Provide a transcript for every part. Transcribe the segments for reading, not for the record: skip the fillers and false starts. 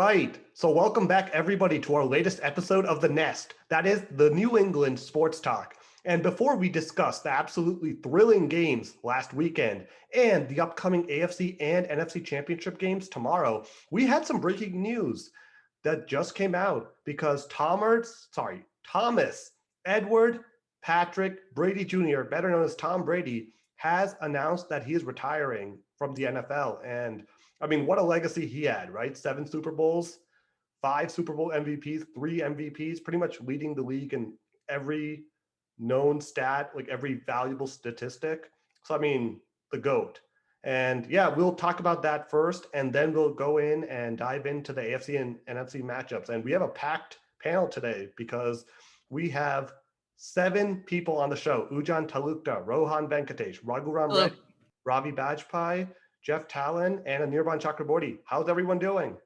right. So welcome back everybody to our latest episode of The Nest. That is the New England Sports Talk. And before we discuss the absolutely thrilling games last weekend and the upcoming AFC and NFC Championship games tomorrow, we had some breaking news that just came out because Thomas Edward Patrick Brady Jr., better known as Tom Brady, has announced that he is retiring from the NFL. And I mean, what a legacy he had, right? 7 Super Bowls, 5 Super Bowl MVPs, 3 MVPs, pretty much leading the league in every known stat, like every valuable statistic. So, I mean, the GOAT. And yeah, we'll talk about that first, and then we'll go in and dive into the AFC and NFC matchups. And we have a packed panel today because we have 7 people on the show: Ujan Talukta, Rohan Venkatesh, Raghuram Reddy, Ravi Bajpai, Jeff Talon, and Anirban Chakraborty. How's everyone doing?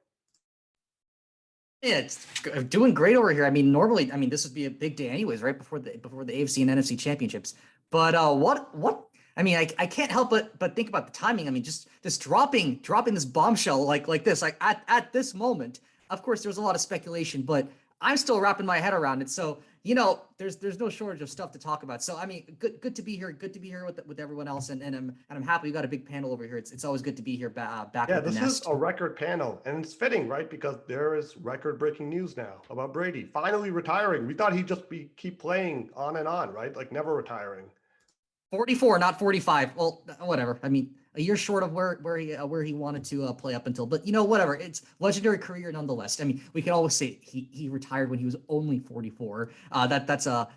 Yeah, it's doing great over here. I mean, normally, this would be a big day anyways, right before the AFC and NFC championships. But I mean, I can't help but think about the timing. I mean, just dropping this bombshell like this, like at this moment. Of course, there's a lot of speculation, but I'm still wrapping my head around it. So, there's no shortage of stuff to talk about. So, I mean, good to be here. Good to be here with everyone else, and I'm happy we got a big panel over here. It's always good to be here back. Yeah, at the this Nest. is a record panel, and it's fitting, right? Because there is record-breaking news now about Brady finally retiring. We thought he'd just keep playing on and on, right? Like never retiring. 44, not 45. Well, whatever. I mean, a year short of where he wanted to play up until, but whatever. It's legendary career nonetheless. I mean, we can always say he retired when he was only 44. That's a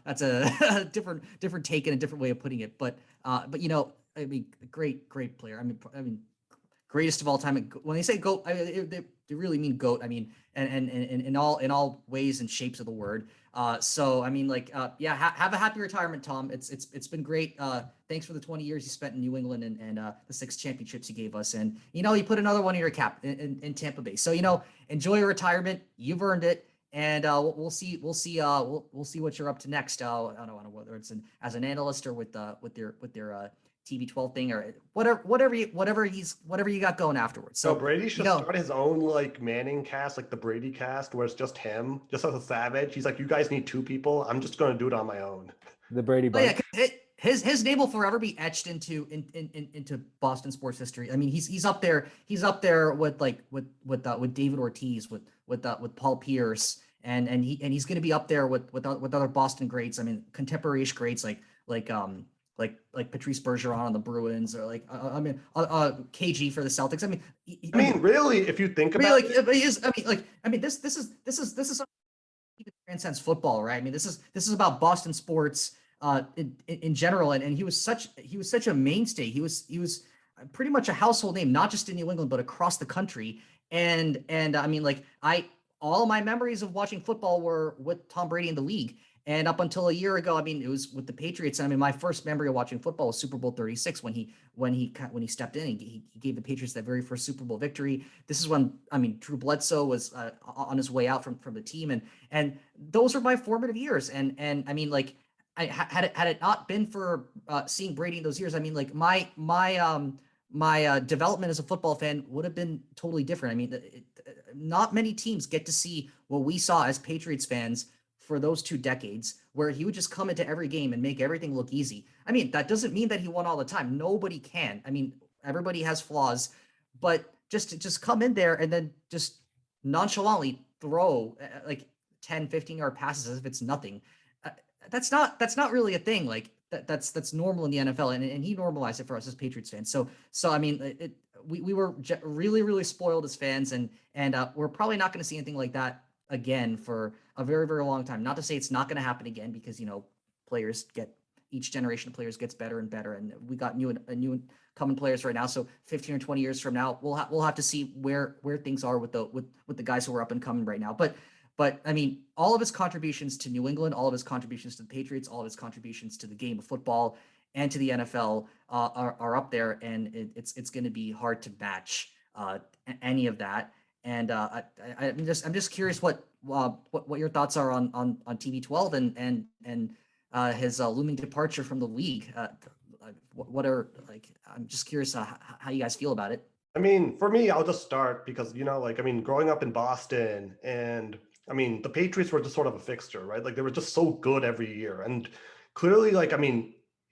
different take and a different way of putting it. But I mean, great player. I mean, greatest of all time. When they say GOAT, they really mean GOAT. I mean, and in all ways and shapes of the word. So I mean, have a happy retirement, Tom. It's been great. Thanks for the 20 years you spent in New England and the 6 championships you gave us. And you put another one in your cap in Tampa Bay. So enjoy your retirement. You've earned it. And we'll see what you're up to next. I don't know whether it's as an analyst or with their TB12 thing or whatever you got going afterwards. So Brady should start his own like Manning cast, like the Brady cast, where it's just him, just as a savage. He's like, you guys need 2 people. I'm just going to do it on my own. The Brady bunch. Yeah, his name will forever be etched into Boston sports history. I mean, he's up there. He's up there with David Ortiz, with Paul Pierce, and he's going to be up there with other Boston greats. I mean, contemporary-ish greats like Patrice Bergeron on the Bruins, or KG for the Celtics. I mean, really, if you think about it, this is transcends football, right? I mean, this is about Boston sports in general, and he was such a mainstay. He was pretty much a household name, not just in New England but across the country. And I mean, all my memories of watching football were with Tom Brady in the league. And up until a year ago, I mean, it was with the Patriots. I mean, my first memory of watching football was Super Bowl 36 when he stepped in. He gave the Patriots that very first Super Bowl victory. This is when, I mean, Drew Bledsoe was on his way out from the team, and those are my formative years. And I mean, had it not been for seeing Brady in those years, I mean, my development as a football fan would have been totally different. I mean, not many teams get to see what we saw as Patriots fans for those 2 decades, where he would just come into every game and make everything look easy. I mean, that doesn't mean that he won all the time. Nobody can. I mean, everybody has flaws, but just come in there and then just nonchalantly throw 10, 15-yard passes as if it's nothing. That's not really a thing. That's normal in the NFL, and he normalized it for us as Patriots fans. So I mean, we were really, really spoiled as fans, and we're probably not going to see anything like that again for a very, very long time. Not to say it's not going to happen again, because each generation of players gets better and better, and we got new coming players right now. So 15 or 20 years from now, we'll have to see where things are with the guys who are up and coming right now. But I mean, all of his contributions to New England, all of his contributions to the Patriots, all of his contributions to the game of football and to the NFL are up there, and it's going to be hard to match any of that. And I'm just curious what your thoughts are on TB12 and his looming departure from the league. I'm just curious how you guys feel about it. I mean, for me, I'll just start because, growing up in Boston and the Patriots were just sort of a fixture, right? Like they were just so good every year. And clearly,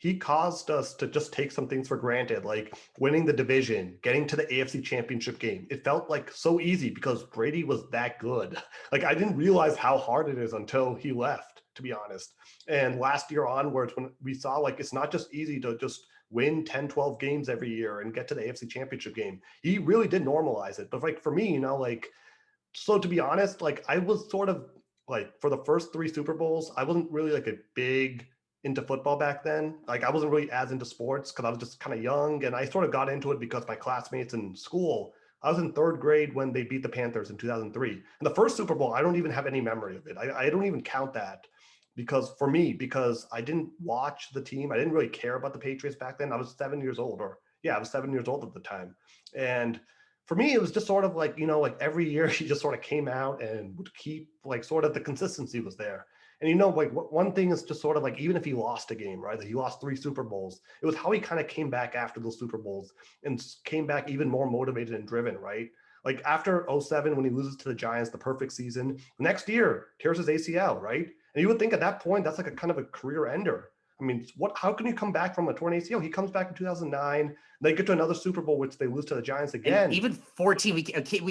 he caused us to just take some things for granted, like winning the division, getting to the AFC Championship game. It felt like so easy because Brady was that good. Like I didn't realize how hard it is until he left, to be honest. And last year onwards, when we saw like it's not just easy to just win 10, 12 games every year and get to the AFC Championship game. He really did normalize it. But like for me, so to be honest, like I was sort of like for the first three Super Bowls, I wasn't really like a big into football back then. Like I wasn't really as into sports because I was just kind of young, and I sort of got into it because my classmates in school. I was in third grade when they beat the Panthers in 2003. And the first Super Bowl, I don't even have any memory of it. I don't even count that because I didn't watch the team. I didn't really care about the Patriots back then. I was 7 years old, I was 7 years old at the time. And for me, it was just sort of like, like every year he just sort of came out and would keep like sort of the consistency was there. And like one thing is just sort of like, even if he lost a game, right? Like he lost three Super Bowls, it was how he kind of came back after those Super Bowls and came back even more motivated and driven, right? Like after 07, when he loses to the Giants, the perfect season, next year tears his ACL, right? And you would think at that point, that's like a kind of a career ender. I mean, how can you come back from a torn ACL? He comes back in 2009. They get to another Super Bowl, which they lose to the Giants again. And even 14, we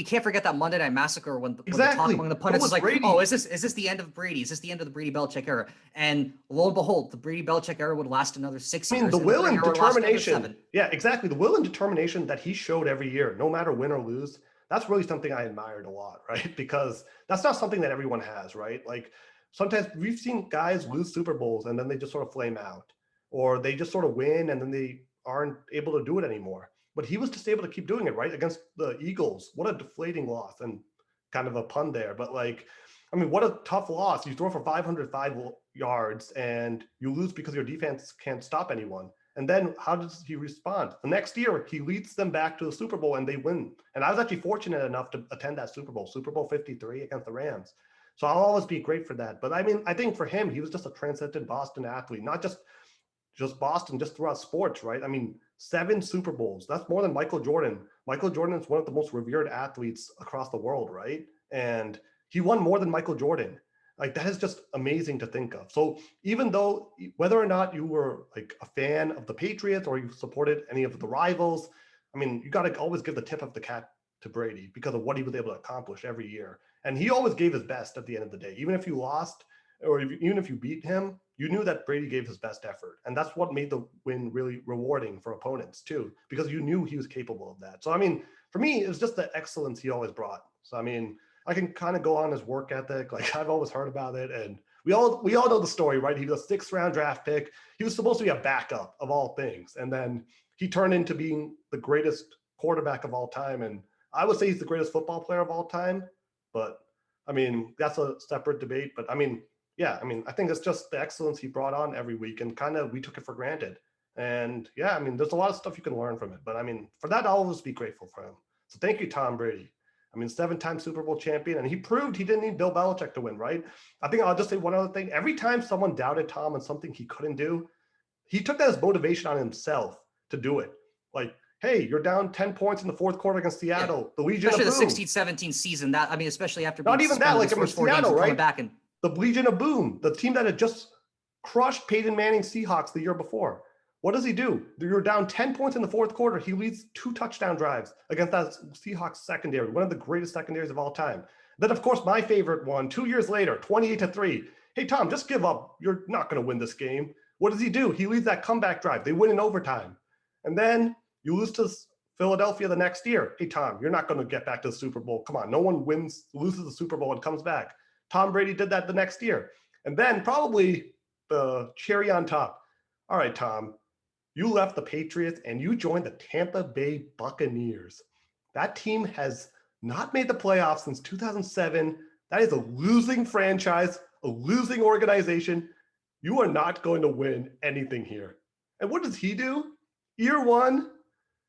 can't forget that Monday Night Massacre when the talk among the So pundits was is like, Brady. oh, is this the end of Brady? Is this the end of the Brady Belichick era? And lo and behold, the Brady Belichick era would last another 6 years. The will and determination. 7. Yeah, exactly. The will and determination that he showed every year, no matter win or lose, that's really something I admired a lot, right? Because that's not something that everyone has, right? Like sometimes we've seen guys lose Super Bowls and then they just sort of flame out, or they just sort of win and then they aren't able to do it anymore. But he was just able to keep doing it, right? Against the Eagles. What a deflating loss, and kind of a pun there. But what a tough loss. You throw for 505 yards and you lose because your defense can't stop anyone. And then how does he respond? The next year, he leads them back to the Super Bowl and they win. And I was actually fortunate enough to attend that Super Bowl 53 against the Rams. So I'll always be great for that. But I think for him, he was just a transcendent Boston athlete, not just Boston, just throughout sports, right? 7 Super Bowls. That's more than Michael Jordan. Michael Jordan is one of the most revered athletes across the world, right? And he won more than Michael Jordan. Like that is just amazing to think of. So even though whether or not you were like a fan of the Patriots or you supported any of the rivals, you got to always give the tip of the cap to Brady because of what he was able to accomplish every year. And he always gave his best at the end of the day. Even if you lost or even if you beat him, you knew that Brady gave his best effort. And that's what made the win really rewarding for opponents too, because you knew he was capable of that. So, for me, it was just the excellence he always brought. So, I can kind of go on his work ethic. Like I've always heard about it. And we all know the story, right? He was a 6th round draft pick. He was supposed to be a backup of all things. And then he turned into being the greatest quarterback of all time. And I would say he's the greatest football player of all time. But that's a separate debate. But yeah, I think it's just the excellence he brought on every week and kind of we took it for granted. And yeah, there's a lot of stuff you can learn from it. But for that, I'll always be grateful for him. So thank you, Tom Brady. 7-time Super Bowl champion, and he proved he didn't need Bill Belichick to win, right? I think I'll just say one other thing. Every time someone doubted Tom on something he couldn't do, he took that as motivation on himself to do it. Like, hey, you're down 10 points in the fourth quarter against Seattle. The Legion especially of Boom. The 16-17 season. Especially after not even that. Like first 4 games, Seattle, right? Coming back and the Legion of Boom, the team that had just crushed Peyton Manning's Seahawks the year before. What does he do? You're down 10 points in the fourth quarter. He leads 2 touchdown drives against that Seahawks secondary, one of the greatest secondaries of all time. Then, of course, my favorite one, 2 years later, 28-3. Hey, Tom, just give up. You're not going to win this game. What does he do? He leads that comeback drive. They win in overtime. And then you lose to Philadelphia the next year. Hey, Tom, you're not going to get back to the Super Bowl. Come on. No one loses the Super Bowl and comes back. Tom Brady did that the next year. And then probably the cherry on top. All right, Tom, you left the Patriots and you joined the Tampa Bay Buccaneers. That team has not made the playoffs since 2007. That is a losing franchise, a losing organization. You are not going to win anything here. And what does he do? Year 1,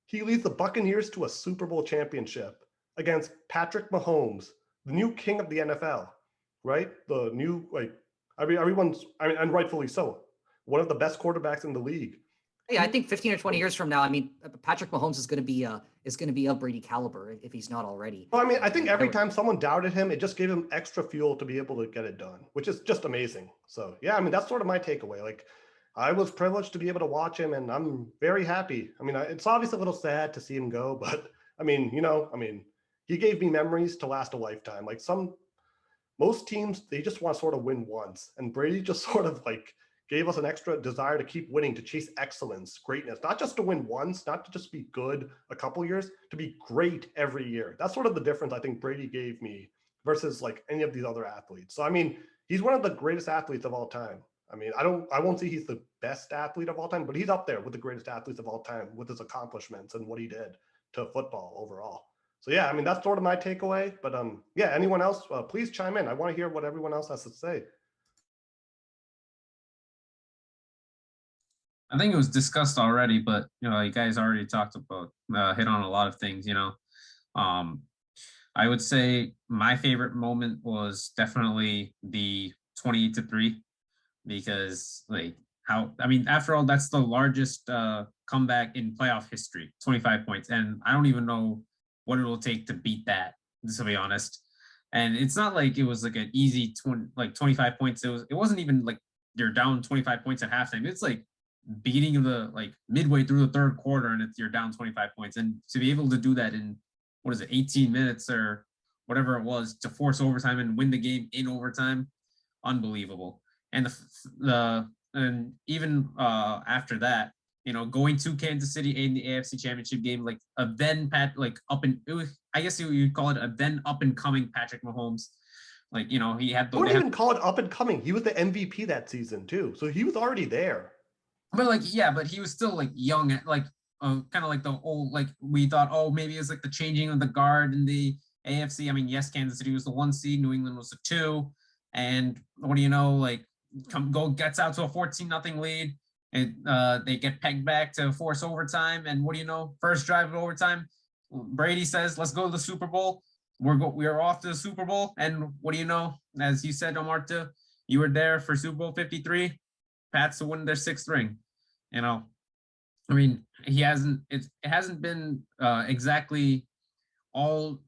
he leads the Buccaneers to a Super Bowl championship against Patrick Mahomes, the new king of the NFL, right? The new, everyone's, and rightfully so, one of the best quarterbacks in the league. Yeah, I think 15 or 20 years from now, I mean, Patrick Mahomes is going to be of Brady caliber if he's not already. Well, I mean, I think every time someone doubted him, it just gave him extra fuel to be able to get it done, which is just amazing. So yeah, I mean, that's sort of my takeaway. Like, I was privileged to be able to watch him, and I'm very happy. I mean, it's obviously a little sad to see him go, but I mean, he gave me memories to last a lifetime. Like most teams, they just want to sort of win once, and Brady just sort of like gave us an extra desire to keep winning, to chase excellence, greatness, not just to win once, not to just be good a couple years, to be great every year. That's sort of the difference I think Brady gave me versus like any of these other athletes. So I mean, he's one of the greatest athletes of all time. I mean, I won't say he's the best athlete of all time, but he's up there with the greatest athletes of all time with his accomplishments and what he did to football overall. So yeah, I mean, that's sort of my takeaway. But yeah, anyone else, please chime in. I want to hear what everyone else has to say. I think it was discussed already, but you guys already talked about hit on a lot of things. I would say my favorite moment was definitely the 28-3, because after all, that's the largest comeback in playoff history, 25 points, and I don't even know what it will take to beat that, to be honest. And it's not like it was like an easy 25 points. It wasn't even like you're down 25 points at halftime. It's like beating the like midway through the third quarter and you're down 25 points, and to be able to do that in 18 minutes or whatever it was, to force overtime and win the game in overtime, unbelievable. And and even after that, going to Kansas City in the AFC Championship game, like a then I guess you'd call it a then up and coming Patrick Mahomes. Like, he had. I wouldn't even call it up and coming. He was the MVP that season too, so he was already there. But but he was still like young, kind of like the old, like we thought, oh, maybe it's like the changing of the guard in the AFC. I mean, yes, Kansas City was the 1 seed, New England was the 2, and what do you know, like gets out to a 14-0 lead, and they get pegged back to force overtime, and what do you know, first drive of overtime, Brady says, "Let's go to the Super Bowl." We are off to the Super Bowl, and what do you know? As you said, Omarta, you were there for Super Bowl 53. Pats to win their 6th ring. I mean, it hasn't been exactly all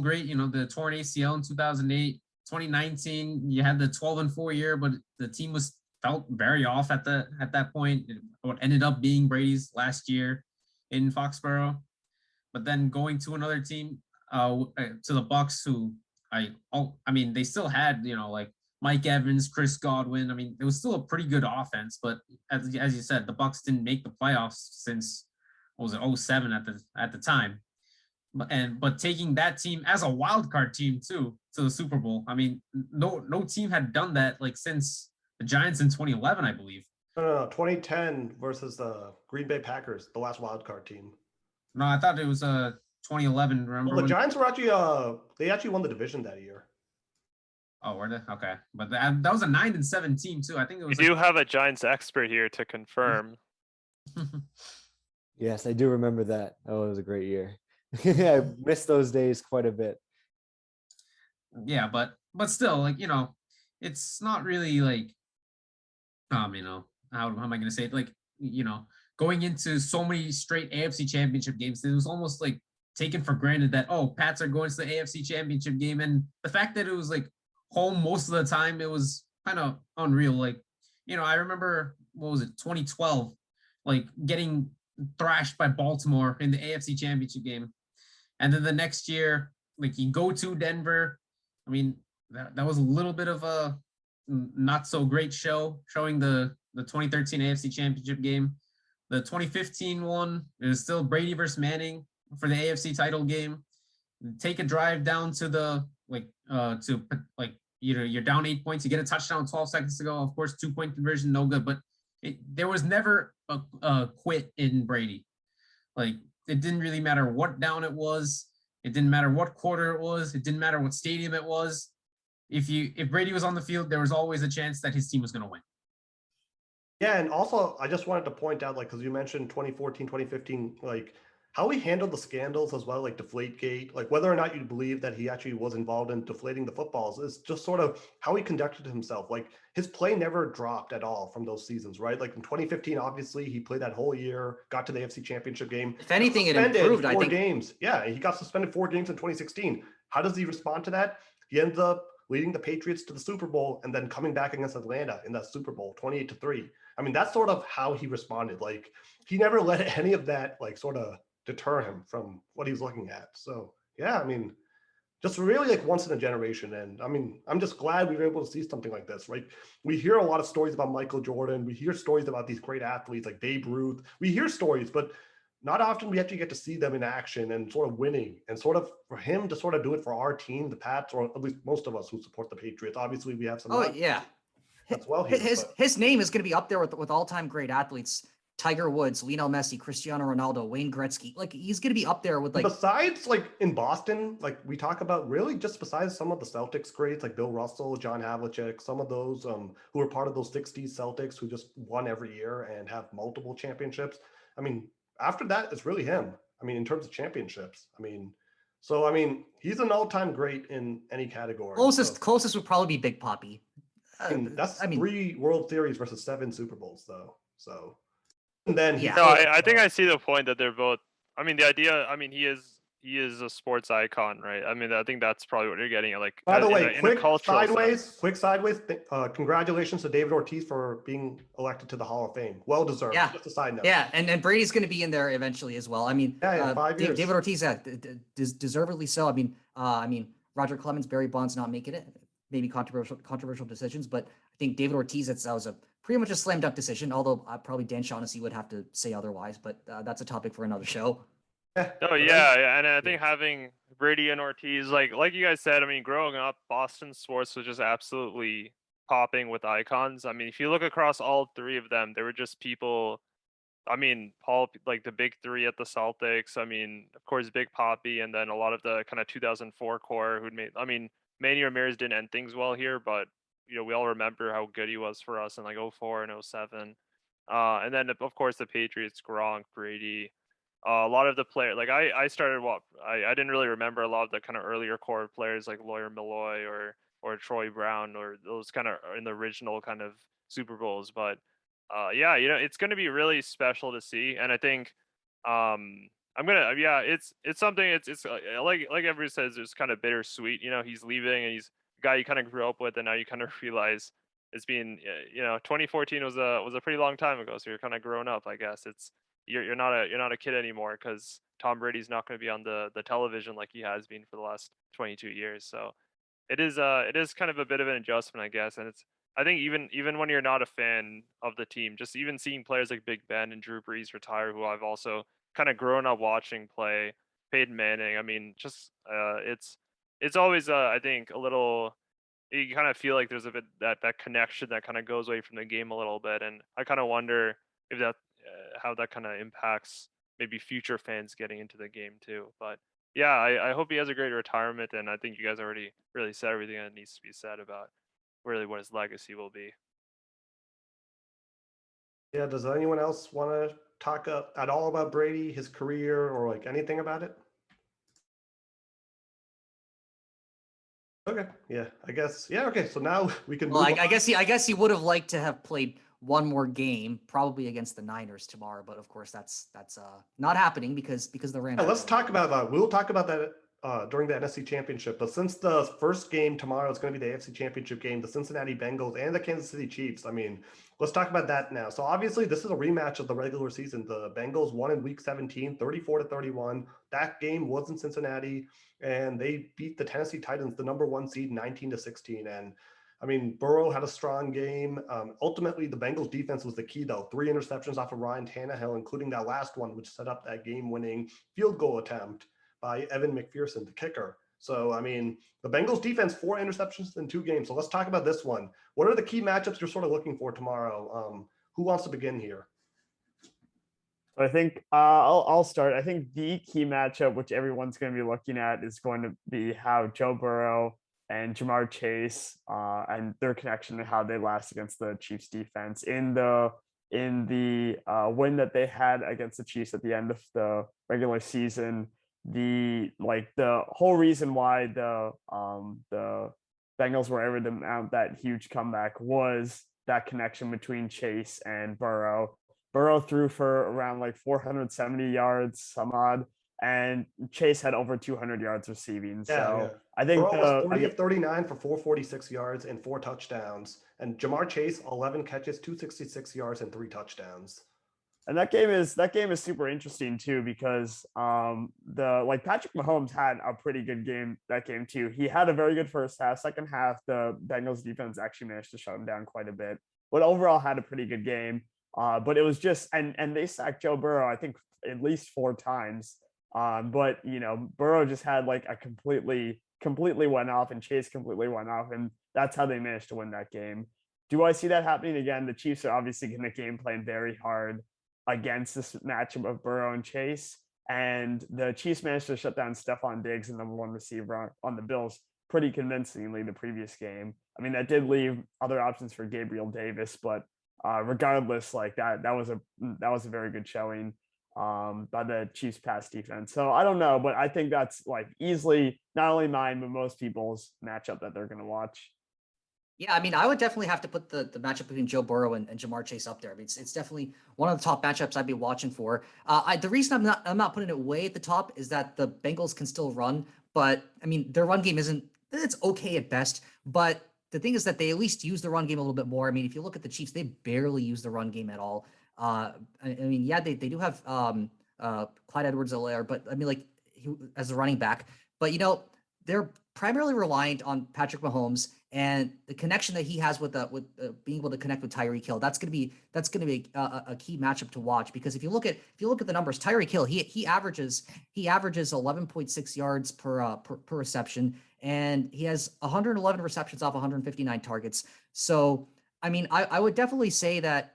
great. The torn ACL in 2008, 2019, you had the 12-4 year, but the team felt very off at that point. What ended up being Brady's last year in Foxborough, but then going to another team, to the Bucs, who they still had like Mike Evans, Chris Godwin. I mean, it was still a pretty good offense, but as you said, the Bucs didn't make the playoffs since, what was it, 2007 at the time. But taking that team as a wild card team too to the Super Bowl. I mean, no team had done that like since the Giants in 2011, I believe. No, 2010 versus the Green Bay Packers, the last wild card team. No, I thought it was 2011. Remember? Well, the Giants were actually they actually won the division that year. Oh, were they? Okay. But that was a 9-7 team too. I think it was. You do have a Giants expert here to confirm. Yes, I do remember that. Oh, it was a great year. I missed those days quite a bit. Yeah, but still, like, it's not really like, how am I going to say it? Like, going into so many straight AFC Championship games, it was almost like taken for granted that, oh, Pats are going to the AFC Championship game. And the fact that it was like home most of the time, it was kind of unreal. Like, I remember, 2012, like getting thrashed by Baltimore in the AFC Championship game. And then the next year, like, you go to Denver. I mean, that was a little bit of a not so great showing the 2013 AFC Championship game. The 2015 one is still Brady versus Manning for the AFC title game. Take a drive down to you're down 8 points, you get a touchdown 12 seconds to go. Of course, 2-point conversion, no good. But there was never a quit in Brady. Like, it didn't really matter what down it was. It didn't matter what quarter it was. It didn't matter what stadium it was. If Brady was on the field, there was always a chance that his team was going to win. Yeah, and also I just wanted to point out, like, because you mentioned 2014, 2015, like how he handled the scandals as well, like Deflategate, like whether or not you believe that he actually was involved in deflating the footballs, is just sort of how he conducted himself. Like his play never dropped at all from those seasons, right? Like in 2015, obviously he played that whole year, got to the AFC Championship game. If anything, it Suspended improved. I 4 think. games. Yeah, he got suspended 4 games in 2016. How does he respond to that? He ends up leading the Patriots to the Super Bowl and then coming back against Atlanta in that Super Bowl, 28-3. I mean, that's sort of how he responded. Like he never let any of that like sort of deter him from what he's looking at. So yeah, I mean, just really like once in a generation. And I mean, I'm just glad we were able to see something like this, right? We hear a lot of stories about Michael Jordan. We hear stories about these great athletes like Babe Ruth. We hear stories, but not often we actually get to see them in action and sort of winning, and sort of for him to sort of do it for our team, the Pats, or at least most of us who support the Patriots. Obviously we have some Oh yeah, as well here. His name is going to be up there with all-time great athletes. Tiger Woods, Lionel Messi, Cristiano Ronaldo, Wayne Gretzky. Like he's going to be up there with like. Besides, like in Boston, like we talk about, really just besides some of the Celtics greats like Bill Russell, John Havlicek, some of those who were part of those '60s Celtics who just won every year and have multiple championships. I mean, after that, it's really him. I mean, in terms of championships. I mean, he's an all-time great in any category. Closest would probably be Big Papi. That's 3 World Series versus 7 Super Bowls, though. So. And then no, I think I see the point that they're both. I mean, the idea. I mean, he is a sports icon, right? I mean, I think that's probably what you're getting at. Like, by the way, quick sideways. Congratulations to David Ortiz for being elected to the Hall of Fame. Well deserved. Yeah. Just a side note. Yeah, and Brady's going to be in there eventually as well. I mean, 5 years. David Ortiz, deservedly so. I mean, Roger Clemens, Barry Bonds not making it. Maybe controversial decisions, but I think David Ortiz, that was pretty much a slam dunk decision, although probably Dan Shaughnessy would have to say otherwise, but that's a topic for another show. Oh yeah, and I think having Brady and Ortiz, like you guys said, I mean, growing up, Boston sports was just absolutely popping with icons. I mean, if you look across all 3 of them, they were just people. I mean, Paul, like the big 3 at the Celtics. I mean, of course, Big Papi, and then a lot of the kind of 2004 core who'd made. I mean, Manny Ramirez didn't end things well here, but we all remember how good he was for us in like 04 and 07. And then of course the Patriots, Gronk, Brady, a lot of the players. Like I started I didn't really remember a lot of the kind of earlier core players like Lawyer Malloy or Troy Brown or those kind of in the original kind of Super Bowls. But yeah, it's going to be really special to see, and I think it's something. It's like everybody says, it's kind of bittersweet. He's leaving, and he's a guy you kind of grew up with, and now you kind of realize it's been 2014 was a pretty long time ago, so you're kind of grown up, I guess. It's you're not a kid anymore because Tom Brady's not going to be on the television like he has been for the last 22 years. So it is kind of a bit of an adjustment, I guess, and I think even when you're not a fan of the team, just even seeing players like Big Ben and Drew Brees retire, who I've also kind of grown up watching play, Peyton Manning. I mean, just it's always I think a little. You kind of feel like there's a bit that connection that kind of goes away from the game a little bit, and I kind of wonder if that how that kind of impacts maybe future fans getting into the game too. But yeah, I hope he has a great retirement, and I think you guys already really said everything that needs to be said about really what his legacy will be. Yeah. Does anyone else want to talk at all about Brady, his career, or like anything about it? Okay. Yeah. I guess. Yeah. Okay. So now we can. Well, I guess he would have liked to have played one more game, probably against the Niners tomorrow, but of course that's not happening because the Rams. Yeah, let's talk about that. We'll talk about that during the NFC Championship. But since the first game tomorrow is going to be the AFC Championship game, the Cincinnati Bengals and the Kansas City Chiefs. I mean, let's talk about that now. So obviously this is a rematch of the regular season. The Bengals won in week 17, 34-31. That game was in Cincinnati, and they beat the Tennessee Titans, the number 1 seed, 19-16. And I mean, Burrow had a strong game. Ultimately, the Bengals defense was the key, though. 3 interceptions off of Ryan Tannehill, including that last one, which set up that game-winning field goal attempt by Evan McPherson, the kicker. So, I mean, the Bengals defense, 4 interceptions in 2 games. So let's talk about this one. What are the key matchups you're sort of looking for tomorrow? Who wants to begin here? I think I'll start. I think the key matchup, which everyone's going to be looking at, is going to be how Joe Burrow and Jamar Chase and their connection and how they last against the Chiefs defense in the in the win that they had against the Chiefs at the end of the regular season. The whole reason why the Bengals were able to mount that huge comeback was that connection between Chase and Burrow. Burrow threw for around like 470 yards, some odd, and Chase had over 200 yards receiving. So I think Burrow was 30 of 39 for 446 yards and 4 touchdowns, and Jamar Chase 11 catches, 266 yards and 3 touchdowns. And that game is super interesting too, because Patrick Mahomes had a pretty good game that game too. He had a very good first half. Second half, the Bengals defense actually managed to shut him down quite a bit, but overall had a pretty good game. But it was just and they sacked Joe Burrow, I think, at least 4 times. But Burrow just had like a completely went off, and Chase completely went off, and that's how they managed to win that game. Do I see that happening again? The Chiefs are obviously going to game plan very hard against this matchup of Burrow and Chase, and the Chiefs managed to shut down Stephon Diggs, the number 1 receiver on the Bills, pretty convincingly the previous game. I mean, that did leave other options for Gabriel Davis, but regardless, like that was a very good showing by the Chiefs pass defense. So I don't know, but I think that's like easily not only mine but most people's matchup that they're going to watch. Yeah, I mean, I would definitely have to put the matchup between Joe Burrow and Jamar Chase up there. I mean, it's definitely one of the top matchups I'd be watching for. The reason I'm not putting it way at the top is that the Bengals can still run, but I mean, their run game it's okay at best. But the thing is that they at least use the run game a little bit more. I mean, if you look at the Chiefs, they barely use the run game at all. I mean, yeah, they do have Clyde Edwards-Helaire, but I mean, like as a running back, but they're primarily reliant on Patrick Mahomes and the connection that he has with being able to connect with Tyreek Hill. That's going to be a key matchup to watch, because if you look at the numbers, Tyreek Hill, he averages 11.6 yards per reception, and he has 111 receptions off 159 targets. So I mean, I would definitely say that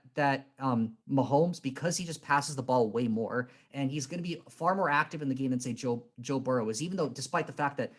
Mahomes, because he just passes the ball way more, and he's going to be far more active in the game than say Joe Burrow is. Even though, despite the fact that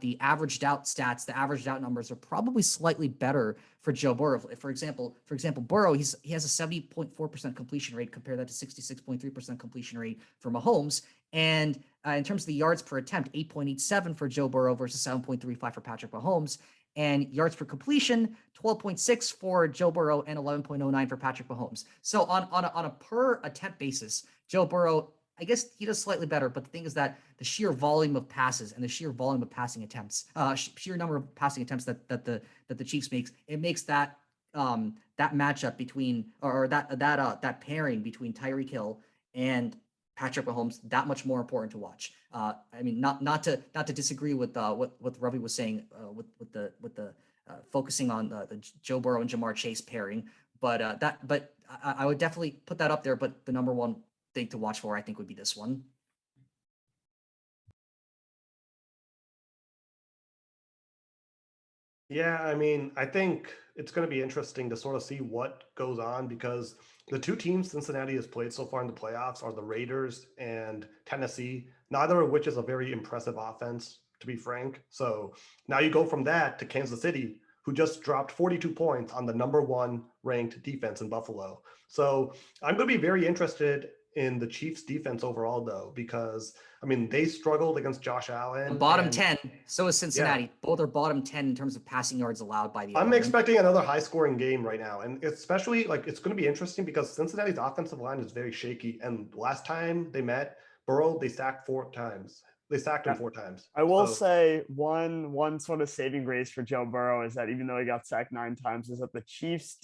the averaged out stats, the averaged out numbers are probably slightly better for Joe Burrow. For example, Burrow, he has a 70.4% completion rate. Compare that to 66.3% completion rate for Mahomes. And in terms of the yards per attempt, 8.87 for Joe Burrow versus 7.35 for Patrick Mahomes. And yards per completion, 12.6 for Joe Burrow and 11.09 for Patrick Mahomes. So on a per attempt basis, Joe Burrow, I guess he does slightly better, but the thing is that the sheer volume of passes and the sheer volume of passing attempts, sheer number of passing attempts that the Chiefs makes that matchup between that pairing between Tyreek Hill and Patrick Mahomes that much more important to watch. I mean, not to disagree with what Ravi was saying with the focusing on the Joe Burrow and Jamar Chase pairing, but I would definitely put that up there. But the number one thing to watch for, I think, would be this one. Yeah, I mean, I think it's going to be interesting to sort of see what goes on, because the 2 teams Cincinnati has played so far in the playoffs are the Raiders and Tennessee, neither of which is a very impressive offense, to be frank. So now you go from that to Kansas City, who just dropped 42 points on the number 1 ranked defense in Buffalo. So I'm going to be very interested in the Chiefs defense overall, though, because I mean, they struggled against Josh Allen. Bottom 10. So is Cincinnati. Yeah. Both are bottom 10 in terms of passing yards allowed by the I'm expecting another high-scoring game right now. And especially, like, it's going to be interesting because Cincinnati's offensive line is very shaky. And last time they met Burrow, they sacked 4 times. They sacked him 4 times. I will say one sort of saving grace for Joe Burrow is that even though he got sacked 9 times, is that the Chiefs'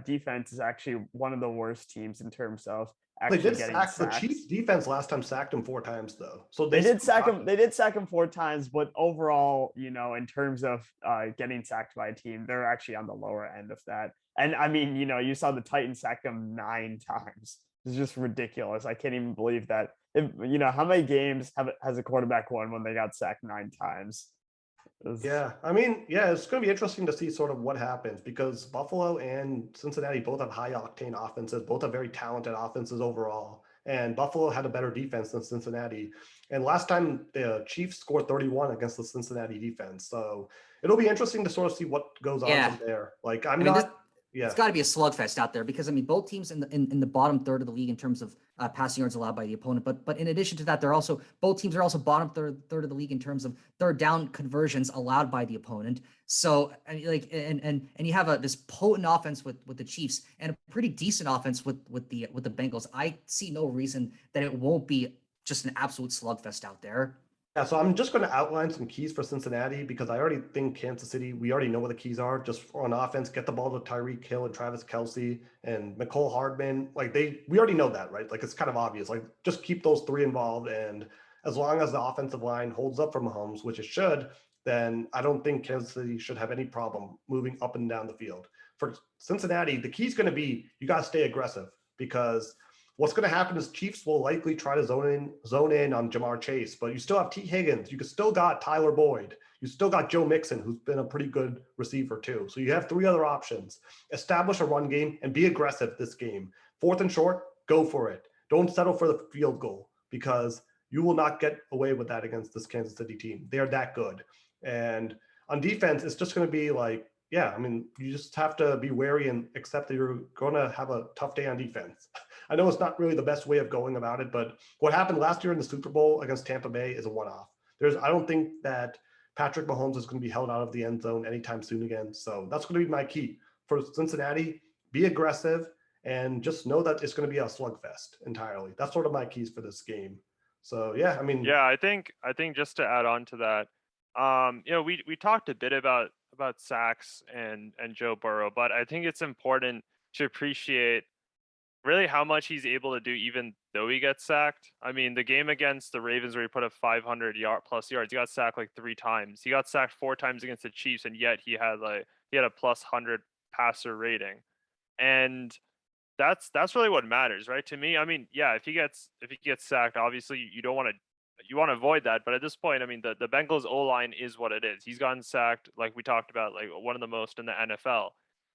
defense is actually one of the worst teams in terms of actually they did sack the Chiefs defense last time, sacked him 4 times though. So they did sack him. They did sack him 4 times, but overall, in terms of getting sacked by a team, they're actually on the lower end of that. And I mean, you saw the Titans sack him 9 times. It's just ridiculous. I can't even believe that. How many games has a quarterback won when they got sacked 9 times? Yeah, I mean, yeah, it's going to be interesting to see sort of what happens, because Buffalo and Cincinnati both have high octane offenses, both have very talented offenses overall. And Buffalo had a better defense than Cincinnati. And last time the Chiefs scored 31 against the Cincinnati defense. So it'll be interesting to sort of see what goes on from there. Like, It's got to be a slugfest out there because I mean both teams in the bottom third of the league in terms of passing yards allowed by the opponent. But in addition to that, both teams are also bottom third of the league in terms of third down conversions allowed by the opponent. So and you have this potent offense with the Chiefs and a pretty decent offense with the Bengals. I see no reason that it won't be just an absolute slugfest out there. Yeah, so I'm just going to outline some keys for Cincinnati because I already think Kansas City, we already know what the keys are. Just on offense, get the ball to Tyreek Hill and Travis Kelce and Mecole Hardman. We already know that, right? Like, it's kind of obvious. Like, just keep those three involved. And as long as the offensive line holds up for Mahomes, which it should, then I don't think Kansas City should have any problem moving up and down the field. For Cincinnati, the key is going to be you got to stay aggressive because what's going to happen is Chiefs will likely try to zone in on Jamar Chase, but you still have T. Higgins. You still got Tyler Boyd. You still got Joe Mixon, who's been a pretty good receiver too. So you have three other options. Establish a run game and be aggressive this game. 4th and short, go for it. Don't settle for the field goal because you will not get away with that against this Kansas City team. They are that good. And on defense, it's just going to be like, yeah, I mean, you just have to be wary and accept that you're going to have a tough day on defense. I know it's not really the best way of going about it, but what happened last year in the Super Bowl against Tampa Bay is a one-off. I don't think that Patrick Mahomes is going to be held out of the end zone anytime soon again. So that's going to be my key for Cincinnati. Be aggressive and just know that it's going to be a slugfest entirely. That's sort of my keys for this game. So yeah, I mean, yeah, I think just to add on to that, we talked a bit about sacks and Joe Burrow, but I think it's important to appreciate really how much he's able to do even though he gets sacked. I mean, the game against the Ravens where he put up 500 plus yards, he got sacked like 3 times. He got sacked 4 times against the Chiefs, and yet he had a plus 100 passer rating. And that's really what matters, right? To me, I mean, yeah, if he gets sacked, obviously you want to avoid that. But at this point, I mean, the Bengals O-line is what it is. He's gotten sacked, like we talked about, like one of the most in the NFL.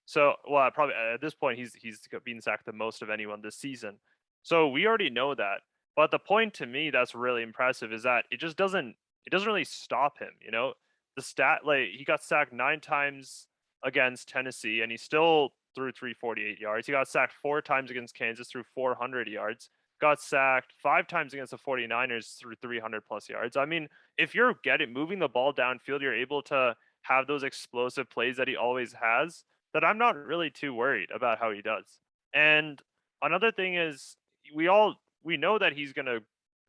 So, well, probably at this point, he's been sacked the most of anyone this season. So we already know that. But the point to me that's really impressive is that it doesn't really stop him. You know, the stat, like he got sacked 9 times against Tennessee, and he still threw 348 yards. He got sacked 4 times against Kansas, threw 400 yards. Got sacked 5 times against the 49ers, through 300 plus yards. I mean, if you're moving the ball downfield, you're able to have those explosive plays that he always has, that I'm not really too worried about how he does. And another thing is we know that he's going to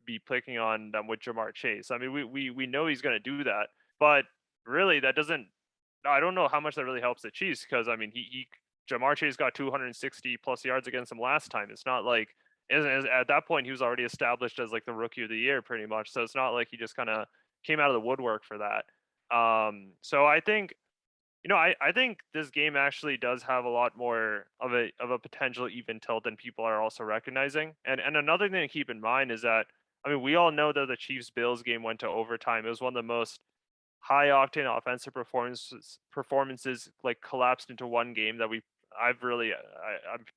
be picking on them with Jamar Chase. I mean, we know he's going to do that, but really I don't know how much that really helps the Chiefs because I mean, Jamar Chase got 260 plus yards against him last time. It's not like at that point he was already established as like the rookie of the year pretty much. So it's not like he just kind of came out of the woodwork for that. So I think, I think this game actually does have a lot more of a potential even tilt than people are also recognizing. And another thing to keep in mind is that, I mean, we all know that the Chiefs-Bills game went to overtime. It was one of the most high-octane offensive performances like collapsed into one game that I'm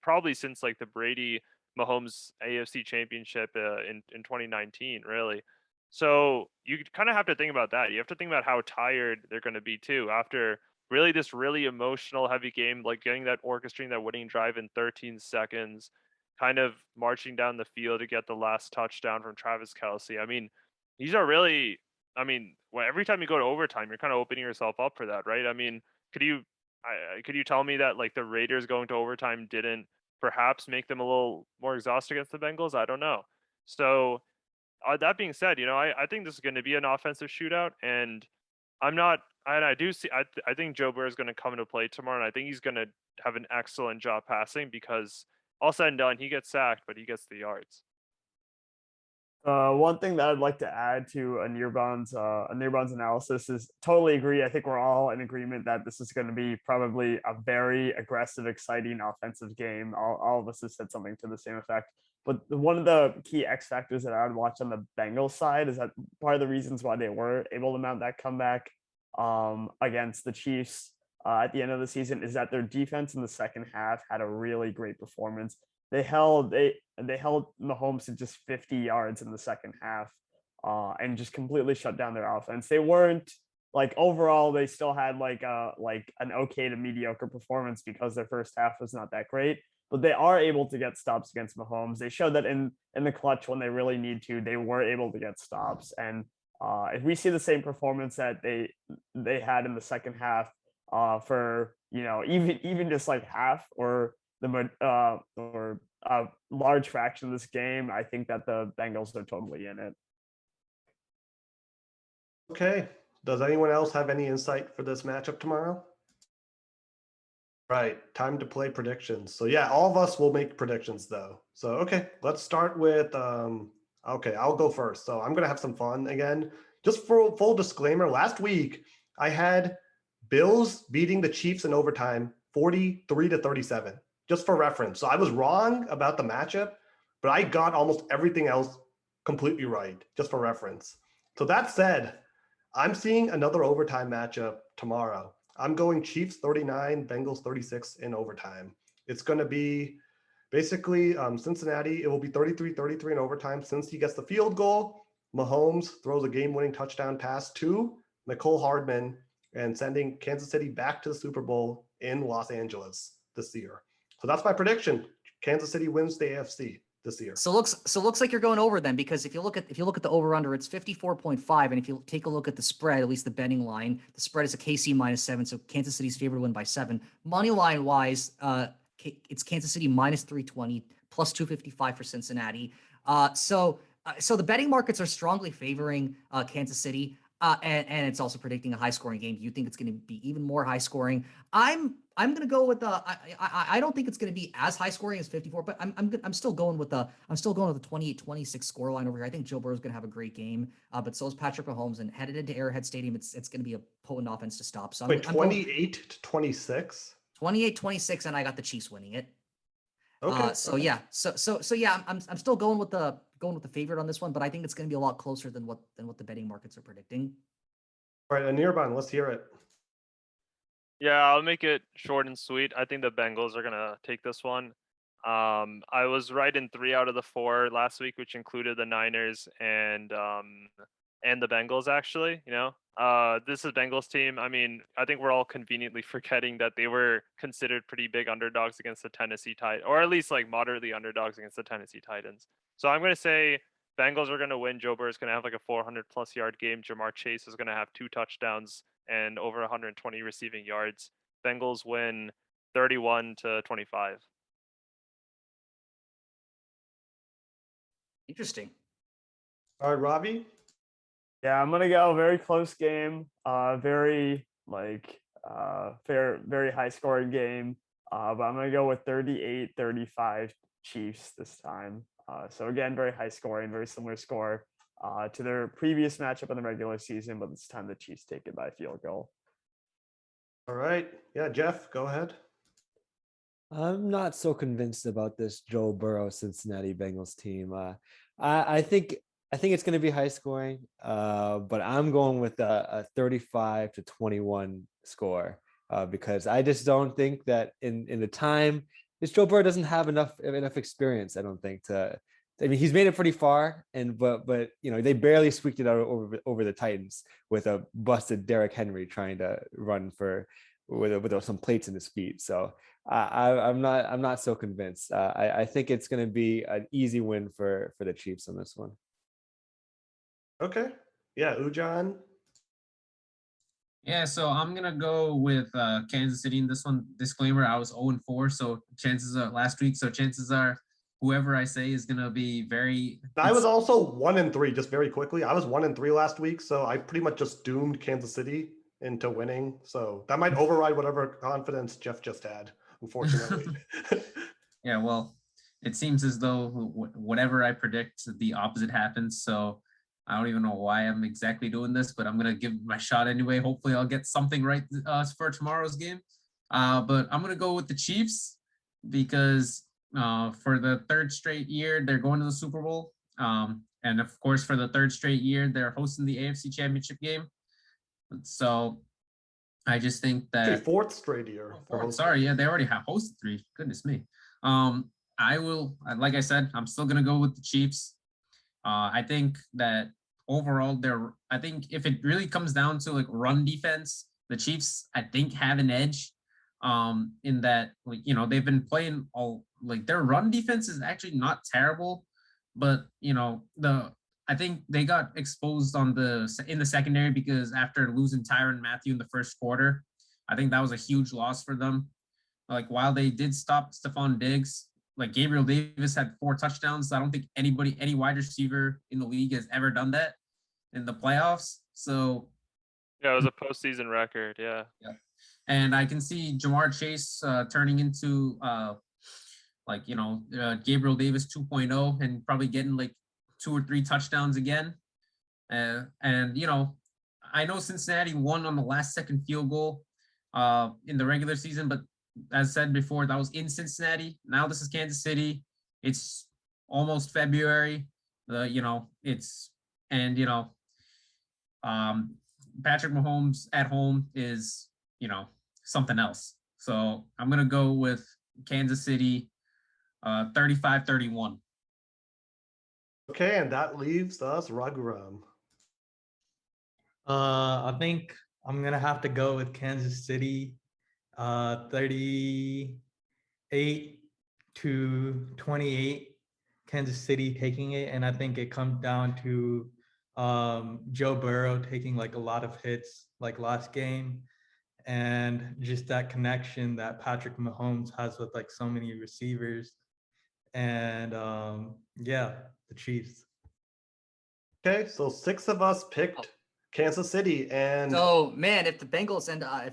probably since like the Brady Mahomes AFC Championship in 2019, really. So you kind of have to think about that. You have to think about how tired they're going to be too after really this really emotional heavy game, like getting orchestrating that winning drive in 13 seconds, kind of marching down the field to get the last touchdown from Travis Kelce. I mean, these are really, I mean, every time you go to overtime, you're kind of opening yourself up for that, right? I mean, could you tell me that like the Raiders going to overtime didn't perhaps make them a little more exhausted against the Bengals? I don't know. So that being said, I think this is going to be an offensive shootout, and I think Joe Burrow is going to come into play tomorrow, and I think he's going to have an excellent job passing because all said and done, he gets sacked, but he gets the yards. One thing that I'd like to add to a Nearbound's analysis is totally agree. I think we're all in agreement that this is going to be probably a very aggressive, exciting offensive game. All of us have said something to the same effect. But one of the key X factors that I would watch on the Bengals side is that part of the reasons why they were able to mount that comeback against the Chiefs at the end of the season is that their defense in the second half had a really great performance. They held Mahomes to just 50 yards in the second half and just completely shut down their offense. They weren't like overall they still had like an okay to mediocre performance because their first half was not that great. But they are able to get stops against Mahomes. They showed that in the clutch when they really need to, they were able to get stops. And if we see the same performance that they had in the second half, for even just like half or a large fraction of this game, I think that the Bengals are totally in it. Okay. Does anyone else have any insight for this matchup tomorrow? Right. Time to play predictions. So yeah, all of us will make predictions though. So okay, let's start with okay, I'll go first. So I'm gonna have some fun again. Just for full disclaimer, last week I had Bills beating the Chiefs in overtime 43-37. Just for reference. So I was wrong about the matchup, but I got almost everything else completely right, just for reference. So that said, I'm seeing another overtime matchup tomorrow. I'm going Chiefs 39, Bengals 36 in overtime. It's going to be basically Cincinnati. It will be 33-33 in overtime. Since he gets the field goal, Mahomes throws a game-winning touchdown pass to Nicole Hardman and sending Kansas City back to the Super Bowl in Los Angeles this year. So that's my prediction. Kansas City wins the AFC this year. So looks like you're going over then, because if you look at the over under, it's 54.5, and if you take a look at the spread, at least the betting line, the spread is a KC -7, so Kansas City's favored to win by 7. Money line wise, it's Kansas City -320, plus 255 for Cincinnati. So the betting markets are strongly favoring Kansas City, and it's also predicting a high scoring game. You think it's going to be even more high scoring? I'm going to go with I don't think it's going to be as high scoring as 54, but I'm still going with the 28-26 scoreline over here. I think Joe Burrow's going to have a great game, but so is Patrick Mahomes, and headed into Arrowhead Stadium, it's going to be a potent offense to stop. So wait, 28-26? 28-26, and I got the Chiefs winning it. Okay. Yeah, so yeah, I'm still going with the favorite on this one, but I think it's going to be a lot closer than what the betting markets are predicting. All right, Anirban, let's hear it. Yeah, I'll make it short and sweet. I think the Bengals are gonna take this one. I was right in 3 out of the 4 last week, which included the Niners and the Bengals. Actually, this is Bengals team. I mean, I think we're all conveniently forgetting that they were considered pretty big underdogs against the Tennessee Titans, or at least like moderately underdogs against the Tennessee Titans. So I'm gonna say Bengals are gonna win. Joe Burrow is gonna have like a 400+ yard game. Jamar Chase is gonna have 2 touchdowns and over 120 receiving yards. Bengals win 31-25. Interesting. All right, Robbie. Yeah, I'm gonna go very close game. Very very high scoring game. But I'm gonna go with 38-35 Chiefs this time. So again, very high scoring, very similar score to their previous matchup in the regular season, but this time the Chiefs take it by field goal. All right. Yeah, Jeff, go ahead. I'm not so convinced about this Joe Burrow Cincinnati Bengals team. I think it's going to be high scoring, but I'm going with a 35-21 score because I just don't think that in the time, this Joe Burrow doesn't have enough experience. I don't think to. I mean, he's made it pretty far, but they barely squeaked it out over the Titans with a busted Derrick Henry trying to run with some plates in his feet. So I'm not so convinced. I think it's going to be an easy win for the Chiefs on this one. Okay. Yeah, Ujan. Yeah, so I'm gonna go with Kansas City in this one. Disclaimer: I was 0-4, so chances are last week. So chances are whoever I say is gonna be very. I was also 1-3. Just very quickly, I was 1-3 last week, so I pretty much just doomed Kansas City into winning. So that might override whatever confidence Jeff just had, unfortunately. Yeah, well, it seems as though whatever I predict, the opposite happens. So I don't even know why I'm exactly doing this, but I'm gonna give my shot anyway. Hopefully, I'll get something right for tomorrow's game. But I'm gonna go with the Chiefs because for the 3rd straight year they're going to the Super Bowl, and of course for the 3rd straight year they're hosting the AFC Championship Game. So I just think that Actually, 4th straight year. Sorry, yeah, they already have hosted 3. Goodness me. I will, like I said, I'm still gonna go with the Chiefs. I think that overall, I think if it really comes down to like run defense, the Chiefs, I think, have an edge. In that, like, they've been playing all, like, their run defense is actually not terrible, but I think they got exposed in the secondary because after losing Tyrann Mathieu in the first quarter, I think that was a huge loss for them. Like, while they did stop Stephon Diggs, like, Gabriel Davis had 4 touchdowns. I don't think any wide receiver in the league has ever done that in the playoffs. So Yeah, it was a postseason record. Yeah. and I can see Jamar Chase turning into Gabriel Davis 2.0 and probably getting like 2 or 3 touchdowns again. And I know Cincinnati won on the last second field goal in the regular season, but as said before, that was in Cincinnati. Now this is Kansas City. It's almost February. Patrick Mahomes at home is, something else. So I'm going to go with Kansas City 35-31. Okay, and that leaves us Raghuram. I think I'm gonna have to go with Kansas City, 38-28. Kansas City taking it, and I think it comes down to Joe Burrow taking like a lot of hits like last game, and just that connection that Patrick Mahomes has with like so many receivers, and the Chiefs. Okay, so 6 of us picked Kansas City, and So man, if the Bengals end up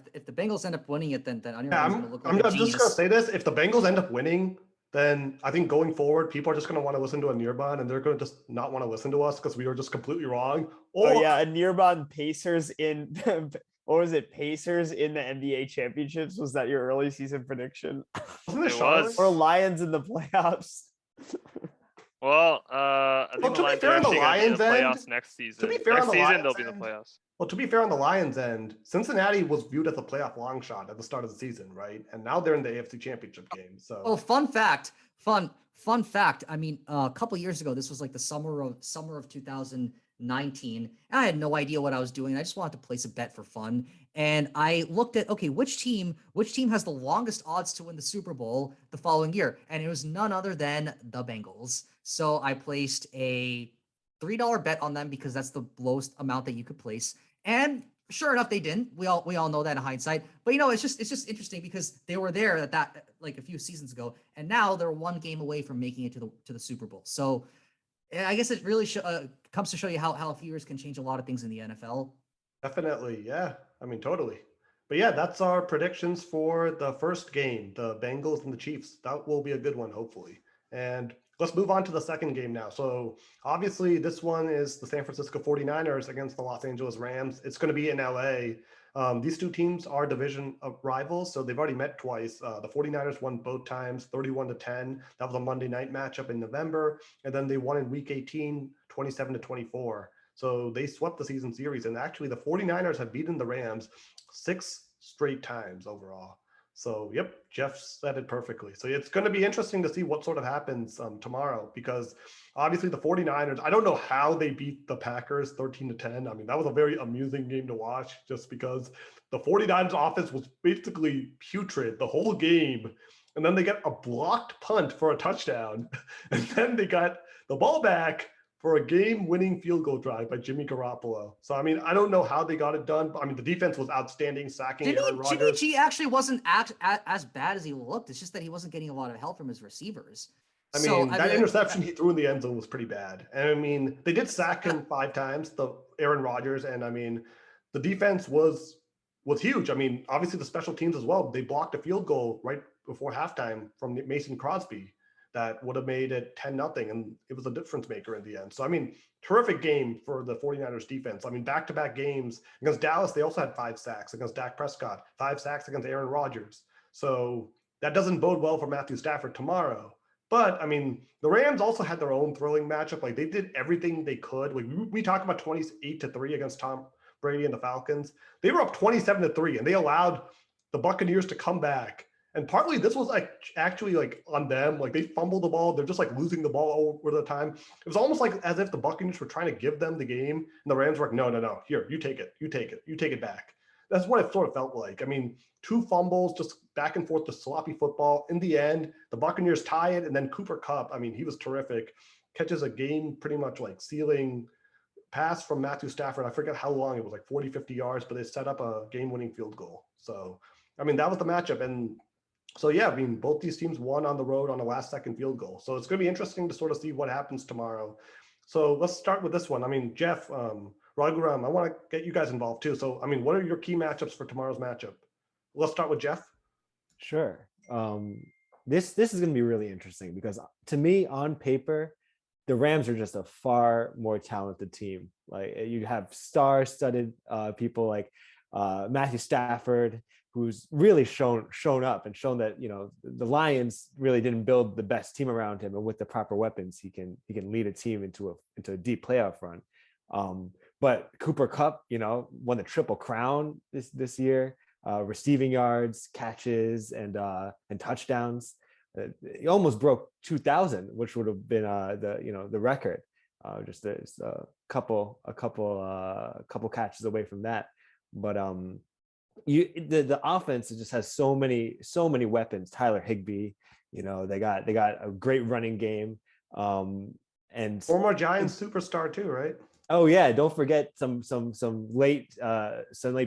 winning it, then yeah, Anirban's gonna look like a I'm just gonna genius. say this: if the Bengals end up winning, then I think going forward, people are just gonna want to listen to a Anirban, and they're gonna just not want to listen to us because we were just completely wrong. Or Oh yeah, a Anirban Pacers in what was it? Pacers in the NBA championships. Was that your early season prediction? wasn't it It Charlotte? was. Or Lions in the playoffs? Well, I think Well, the to be Lions fair, are on the actually going to be in the Lions' end- playoffs next season. be fair, on Next the season, Lions' they'll be in the end- playoffs. Well, to be fair, on the Lions' end, Cincinnati was viewed as a playoff long shot at the start of the season, right? And now they're in the AFC Championship game. So, Oh, fun fact. I mean, a couple years ago, this was like the summer of 2019. And I had no idea what I was doing. I just wanted to place a bet for fun. And I looked at, okay, which team has the longest odds to win the Super Bowl the following year? And it was none other than the Bengals. So I placed a $3 bet on them because that's the lowest amount that you could place. And sure enough, they didn't. We all know that in hindsight. But it's just interesting because they were there at that like a few seasons ago, and now they're 1 game away from making it to the Super Bowl. So I guess it really comes to show you how a few years can change a lot of things in the NFL. definitely, yeah. I mean, totally. But yeah, that's our predictions for the first game, the Bengals and the Chiefs. That will be a good one, hopefully. And let's move on to the second game now. So obviously this one is the San Francisco 49ers against the Los Angeles Rams. It's going to be in LA. These 2 teams are division rivals, so they've already met twice. The 49ers won both times, 31-10. That was a Monday night matchup in November. And then they won in week 18, 27-24. So they swept the season series. And actually the 49ers have beaten the Rams 6 straight times overall. So, yep, Jeff said it perfectly. So it's going to be interesting to see what sort of happens tomorrow, because obviously the 49ers, I don't know how they beat the Packers 13-10. I mean, that was a very amusing game to watch just because the 49ers offense was basically putrid the whole game. And then they get a blocked punt for a touchdown. And then they got the ball back for a game-winning field goal drive by Jimmy Garoppolo. So, I mean, I don't know how they got it done. I mean, the defense was outstanding, sacking Aaron Rodgers. Jimmy G actually wasn't as bad as he looked. It's just that he wasn't getting a lot of help from his receivers. I mean, that interception he threw in the end zone was pretty bad. And I mean, they did sack him 5 times, the Aaron Rodgers. And I mean, the defense was huge. I mean, obviously the special teams as well. They blocked a field goal right before halftime from Mason Crosby that would have made it 10-0, and it was a difference maker in the end. So, I mean, terrific game for the 49ers defense. I mean, back-to-back games against Dallas, they also had 5 sacks against Dak Prescott, 5 sacks against Aaron Rodgers. So that doesn't bode well for Matthew Stafford tomorrow. But, I mean, the Rams also had their own thrilling matchup. Like, they did everything they could. Like, we talk about 28-3 against Tom Brady and the Falcons. They were up 27-3, and they allowed the Buccaneers to come back And partly this was like actually like on them. Like they fumbled the ball. They're just like losing the ball over the time. It was almost like as if the Buccaneers were trying to give them the game. And the Rams were like, no. Here, you take it. You take it. You take it back. That's what it sort of felt like. I mean, 2 fumbles, just back and forth, the sloppy football. In the end, the Buccaneers tie it. And then Cooper Kupp, I mean, he was terrific. Catches a game pretty much like sealing pass from Matthew Stafford. I forget how long it was, like 40, 50 yards, but they set up a game-winning field goal. So, I mean, that was the matchup. And so, yeah, I mean, both these teams won on the road on a last-second field goal. So it's going to be interesting to sort of see what happens tomorrow. So let's start with this one. I mean, Jeff, Raghuram, I want to get you guys involved too. So, I mean, what are your key matchups for tomorrow's matchup? Let's start with Jeff. Sure. This is going to be really interesting because to me, on paper, the Rams are just a far more talented team. Like you have star-studded people like Matthew Stafford, who's really shown up and shown that, you know, the Lions really didn't build the best team around him, and with the proper weapons, he can lead a team into a deep playoff run. But Cooper Kupp, you know, won the Triple Crown this year, receiving yards, catches, and touchdowns. He almost broke 2,000, which would have been the record. Just a couple catches away from that. But the offense just has so many weapons. Tyler Higbee, you know, they got a great running game. And former Giants superstar too, right? Oh yeah, don't forget some late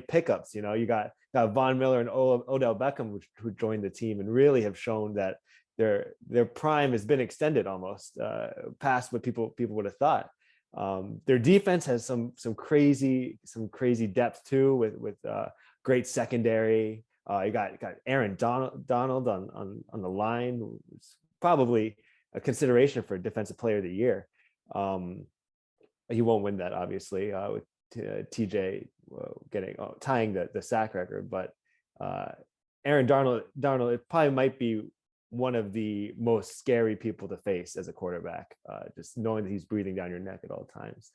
pickups. You know, you got Von Miller and Odell Beckham, who joined the team and really have shown that their prime has been extended almost past what people would have thought. Their defense has some crazy depth too, with great secondary. You got Aaron Donald on the line, who's probably a consideration for Defensive Player of the Year. He won't win that, obviously, with TJ tying the sack record. But Aaron Donald, it probably might be one of the most scary people to face as a quarterback, just knowing that he's breathing down your neck at all times.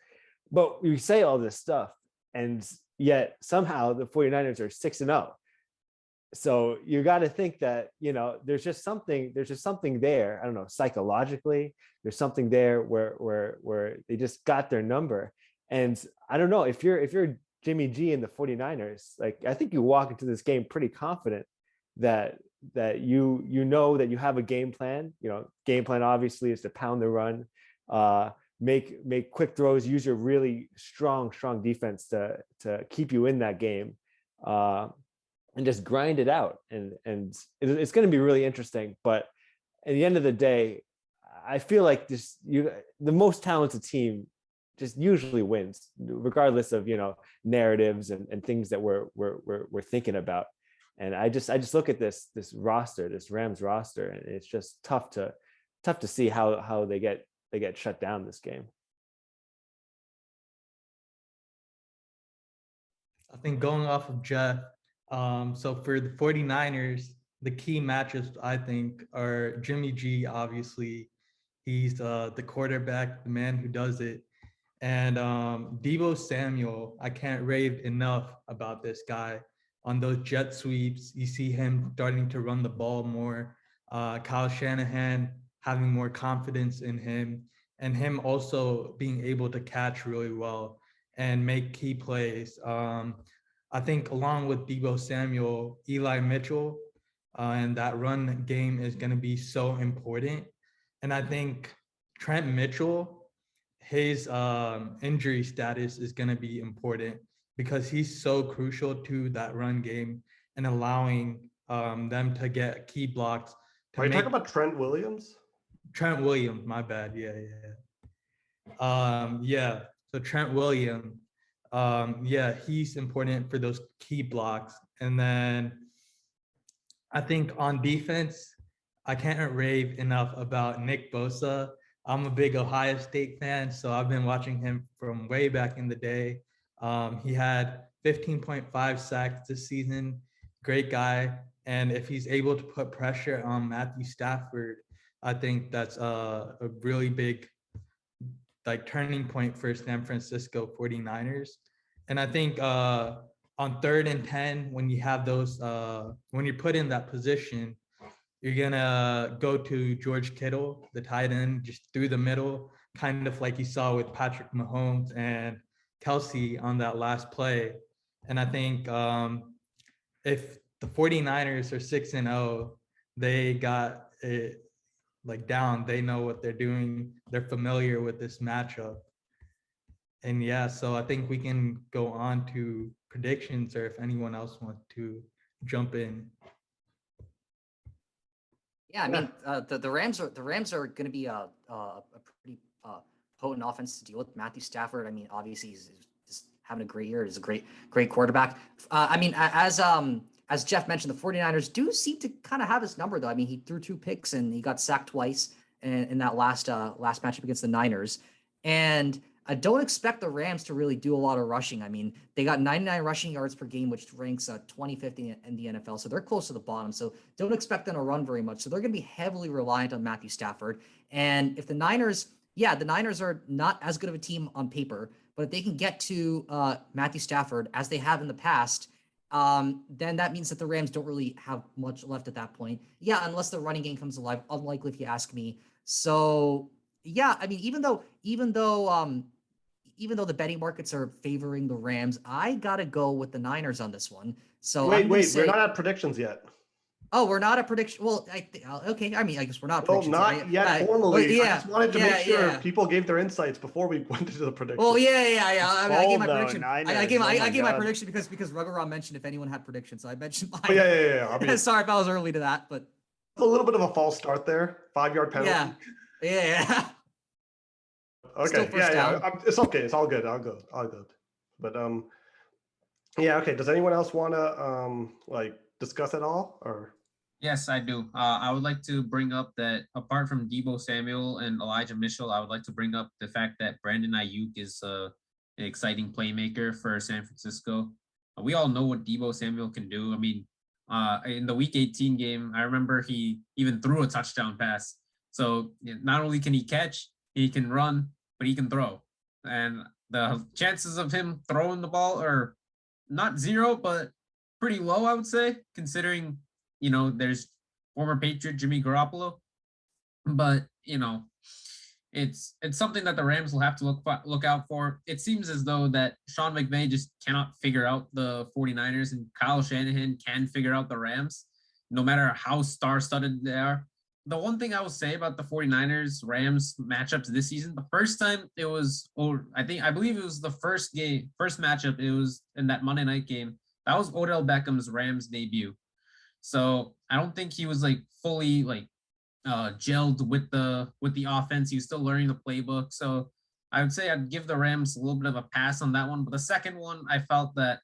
But we say all this stuff, and yet somehow the 49ers are 6-0. So you got to think that, you know, there's just something there. I don't know, psychologically, there's something there where they just got their number. And I don't know, if you're Jimmy G and the 49ers, like, I think you walk into this game pretty confident that you know that you have a game plan. You know, game plan obviously is to pound the run, make quick throws, use your really strong defense to keep you in that game. And just grind it out, and it's going to be really interesting. But at the end of the day, I feel like the most talented team just usually wins, regardless of, you know, narratives and things that we're thinking about. And I just look at this roster, this Rams roster, and it's just tough to see how they get shut down this game. I think going off of Jeff. So for the 49ers, the key matchups, I think, are Jimmy G, obviously. He's the quarterback, the man who does it. And Deebo Samuel, I can't rave enough about this guy. On those jet sweeps, you see him starting to run the ball more. Kyle Shanahan having more confidence in him, and him also being able to catch really well and make key plays. I think along with Deebo Samuel, Eli Mitchell, and that run game is going to be so important. And I think Trent Mitchell, his injury status is going to be important because he's so crucial to that run game and allowing them to get key blocks. Are you talking about Trent Williams? Trent Williams, my bad. Yeah. So Trent Williams. He's important for those key blocks. And then I think on defense, I can't rave enough about Nick Bosa. I'm a big Ohio State fan, so I've been watching him from way back in the day. He had 15.5 sacks this season. Great guy. And if he's able to put pressure on Matthew Stafford, I think that's a really big turning point for San Francisco 49ers. And I think on 3rd and 10, when you have those, when you're put in that position, you're gonna go to George Kittle, the tight end, just through the middle, kind of like you saw with Patrick Mahomes and Kelsey on that last play. And I think if the 49ers are 6-0, they got it like down. They know what they're doing. They're familiar with this matchup. And yeah, so I think we can go on to predictions, or if anyone else wants to jump in. Yeah, I mean, the Rams are going to be a pretty potent offense to deal with. Matthew Stafford, I mean, obviously he's just having a great year. He's a great quarterback. I mean, as Jeff mentioned, the 49ers do seem to kind of have his number, though. I mean, he threw 2 picks and he got sacked twice in that last matchup against the Niners. And I don't expect the Rams to really do a lot of rushing. I mean, they got 99 rushing yards per game, which ranks 25th in the NFL. So they're close to the bottom. So don't expect them to run very much. So they're going to be heavily reliant on Matthew Stafford. And if the Niners are not as good of a team on paper, but if they can get to Matthew Stafford as they have in the past, then that means that the Rams don't really have much left at that point. Yeah, unless the running game comes alive, unlikely if you ask me. So yeah, I mean, even though the betting markets are favoring the Rams, I gotta go with the Niners on this one. So wait, we're not at predictions yet. Oh, we're not a prediction. Well, okay. I mean, I guess we're not. Well, not yet formally. Yeah, I just wanted to make sure people gave their insights before we went into the prediction. Well, yeah. I mean, I gave my prediction. I gave my God. prediction because Ruggeron mentioned if anyone had predictions, so I mentioned mine. Oh, yeah. I mean, sorry if I was early to that, but a little bit of a false start there. 5-yard penalty. Yeah. Okay. Yeah. It's okay. It's all good. All good. But yeah. Okay. Does anyone else want to like discuss at all or? Yes, I do. I would like to bring up that apart from Deebo Samuel and Elijah Mitchell, I would like to bring up the fact that Brandon Ayuk is an exciting playmaker for San Francisco. We all know what Deebo Samuel can do. I mean, in the Week 18 game, I remember he even threw a touchdown pass. So not only can he catch, he can run, but he can throw. And the chances of him throwing the ball are not zero, but pretty low, I would say, considering there's former Patriot Jimmy Garoppolo, but it's something that the Rams will have to look out for. It seems as though that Sean McVay just cannot figure out the 49ers, and Kyle Shanahan can figure out the Rams, no matter how star-studded they are. The one thing I will say about the 49ers Rams matchups this season, the first time it was, I believe it was the first matchup, it was in that Monday night game. That was Odell Beckham's Rams debut. So I don't think he was like fully like gelled with the offense. He was still learning the playbook. So I would say I'd give the Rams a little bit of a pass on that one. But the second one, I felt that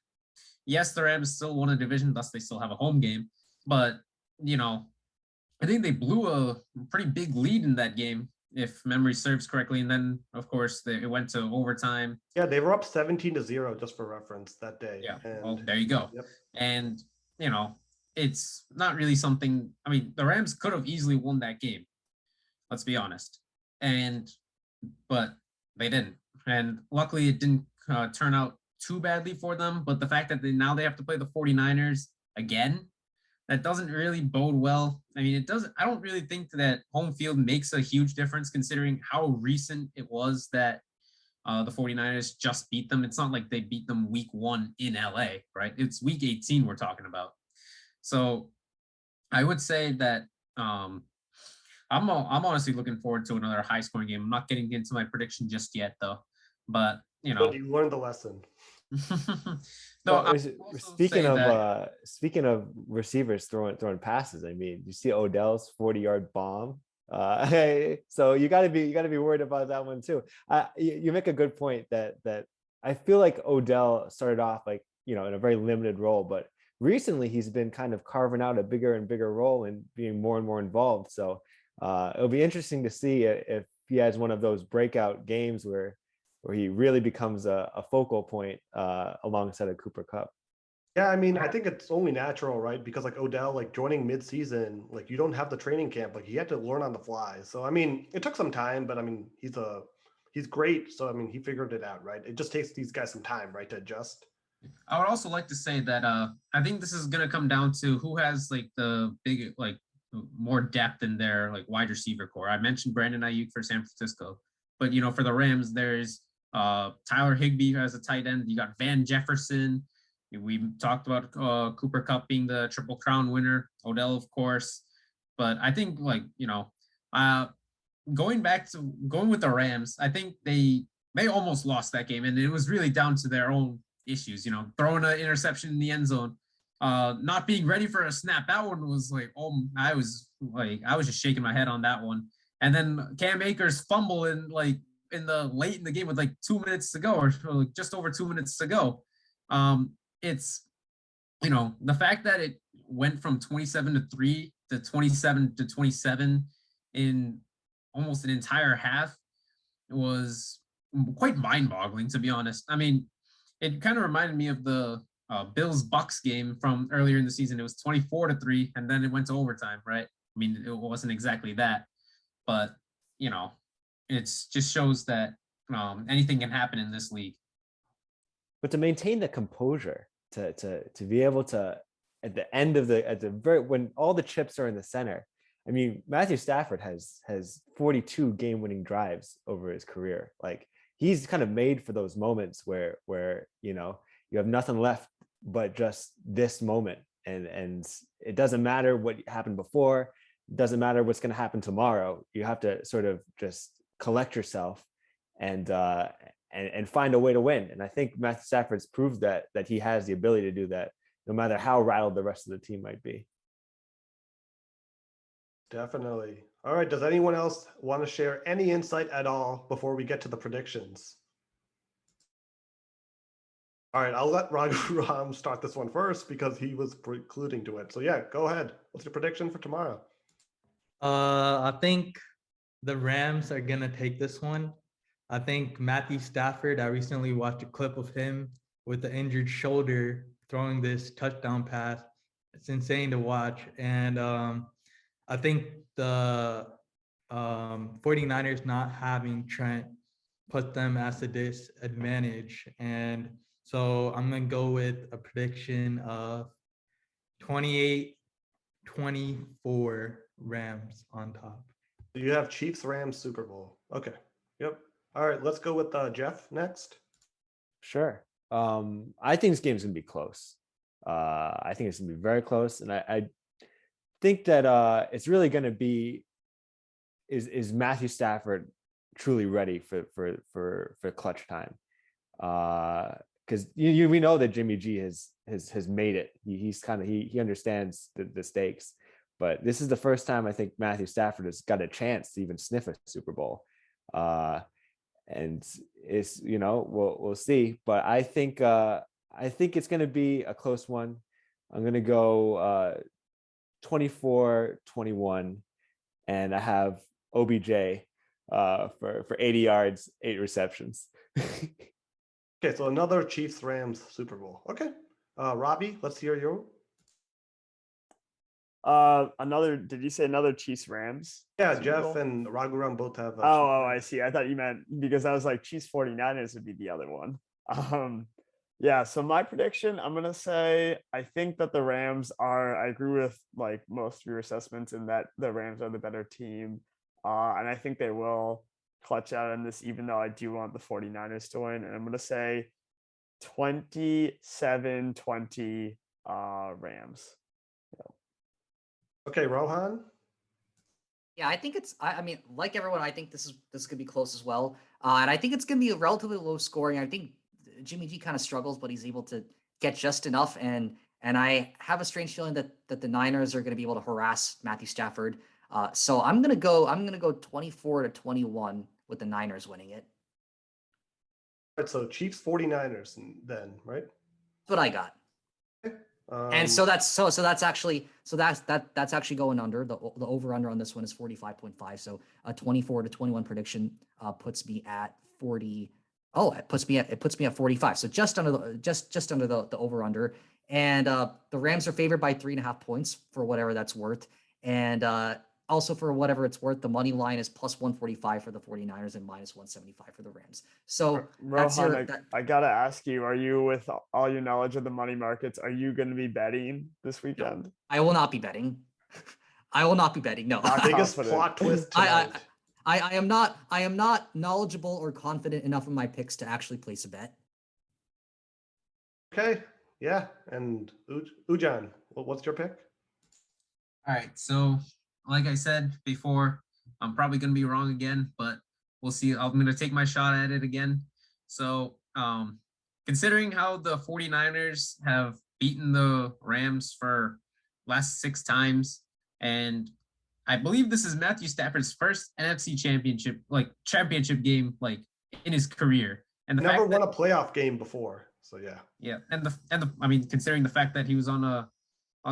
yes, the Rams still won a division, thus they still have a home game. But I think they blew a pretty big lead in that game, if memory serves correctly. And then of course it went to overtime. Yeah, they were up 17-0 just for reference that day. Yeah. And, well, there you go. Yep. And it's not really something. I mean, the Rams could have easily won that game. Let's be honest. But they didn't. And luckily it didn't turn out too badly for them. But the fact that now they have to play the 49ers again, that doesn't really bode well. I mean, I don't really think that home field makes a huge difference considering how recent it was that the 49ers just beat them. It's not like they beat them week 1 in LA, right? It's week 18 we're talking about. So I would say that I'm honestly looking forward to another high scoring game. I'm not getting into my prediction just yet though, but But you learned the lesson. Speaking of receivers throwing passes, I mean, you see Odell's 40-yard bomb. So you got to be worried about that one too. You make a good point that I feel like Odell started off like in a very limited role, but recently he's been kind of carving out a bigger and bigger role and being more and more involved. So it'll be interesting to see if he has one of those breakout games where he really becomes a focal point alongside of Cooper Kupp. Yeah, I mean, I think it's only natural, right? Because like Odell, like joining mid-season, like you don't have the training camp, like he had to learn on the fly. So I mean, it took some time, but I mean, he's great. So I mean, he figured it out, right? It just takes these guys some time, right, to adjust. I would also like to say that I think this is gonna come down to who has like the big like more depth in their like wide receiver core. I mentioned Brandon Ayuk for San Francisco, but for the Rams, there's Tyler Higbee as a tight end. You got Van Jefferson. We talked about Cooper Kupp being the Triple Crown winner, Odell, of course. But I think going with the Rams, I think they almost lost that game, and it was really down to their own issues. Throwing an interception in the end zone, not being ready for a snap. That one was I was just shaking my head on that one. And then Cam Akers fumble late in the game with 2 minutes to go, or just over 2 minutes to go. It's the fact that it went from 27-3 to 27-27 in almost an entire half was quite mind-boggling, to be honest. I mean, it kind of reminded me of the Bills Bucks game from earlier in the season. It was 24-3, and then it went to overtime, right? I mean, it wasn't exactly that, but it just shows that anything can happen in this league. But to maintain the composure, to be able to, at the end of when all the chips are in the center. I mean, Matthew Stafford has 42 game-winning drives over his career. Like, he's kind of made for those moments where you have nothing left but just this moment, and it doesn't matter what happened before, it doesn't matter what's going to happen tomorrow. You have to sort of just collect yourself and find a way to win. And I think Matthew Stafford's proved that he has the ability to do that, no matter how rattled the rest of the team might be. Definitely. All right. Does anyone else want to share any insight at all before we get to the predictions? All right. I'll let Raghuram start this one first because he was precluding to it. So yeah, go ahead. What's your prediction for tomorrow? I think the Rams are going to take this one. I think Matthew Stafford, I recently watched a clip of him with the injured shoulder throwing this touchdown pass. It's insane to watch. And I think the 49ers not having Trent put them at a disadvantage. And so I'm going to go with a prediction of 28-24 Rams on top. You have Chiefs-Rams Super Bowl. Okay. Yep. All right. Let's go with Jeff next. Sure. I think this game's going to be close. I think it's going to be very close. And I think that it's really going to be, is Matthew Stafford truly ready for clutch time? Because we know that Jimmy G has made it. He understands the stakes. But this is the first time I think Matthew Stafford has got a chance to even sniff a Super Bowl. And it's, we'll see. But I think it's going to be a close one. I'm going to go 24-21, and I have OBJ for 80 yards, 8 receptions. Okay, so another Chiefs-Rams Super Bowl. Okay. Robbie, let's hear you. Did you say another Chiefs-Rams? Yeah, Super Jeff Bowl? and Raghuram both have. I see. I thought you meant, because I was like, Chiefs 49ers would be the other one. Yeah, so my prediction, I'm gonna say I think that the Rams I agree with like most of your assessments in that the Rams are the better team. And I think they will clutch out in this, even though I do want the 49ers to win. And I'm gonna say 27-20 Rams. Okay, Rohan. Yeah, I think I mean, like everyone, I think this could be close as well. And I think it's going to be a relatively low scoring. I think Jimmy G kind of struggles, but he's able to get just enough. And I have a strange feeling that the Niners are going to be able to harass Matthew Stafford. So I'm going to go 24-21 with the Niners winning it. All right, so Chiefs 49ers then, right? That's what I got. And so that's actually going under. The over under on this one is 45.5. So a 24-21 prediction puts me at 40. Oh, it puts me at 45. So just under the over under. And the Rams are favored by 3.5 points for whatever that's worth. And also for whatever it's worth, the money line is plus 145 for the 49ers and minus 175 for the Rams. So Rohan, I gotta ask you, are you, with all your knowledge of the money markets, are you going to be betting this weekend? No, I will not be betting. I will not be betting. No. Not Biggest confident. plot twist I, tonight. I am not knowledgeable or confident enough in my picks to actually place a bet. Okay. Yeah. And Ujan, what's your pick? All right. So, like I said before, I'm probably going to be wrong again, but we'll see. I'm going to take my shot at it again. So, considering how the 49ers have beaten the Rams for last 6 times, and I believe this is Matthew Stafford's first NFC championship game in his career. And the Never fact won that, a playoff game before. So yeah. yeah, and the I mean, considering the fact that he was on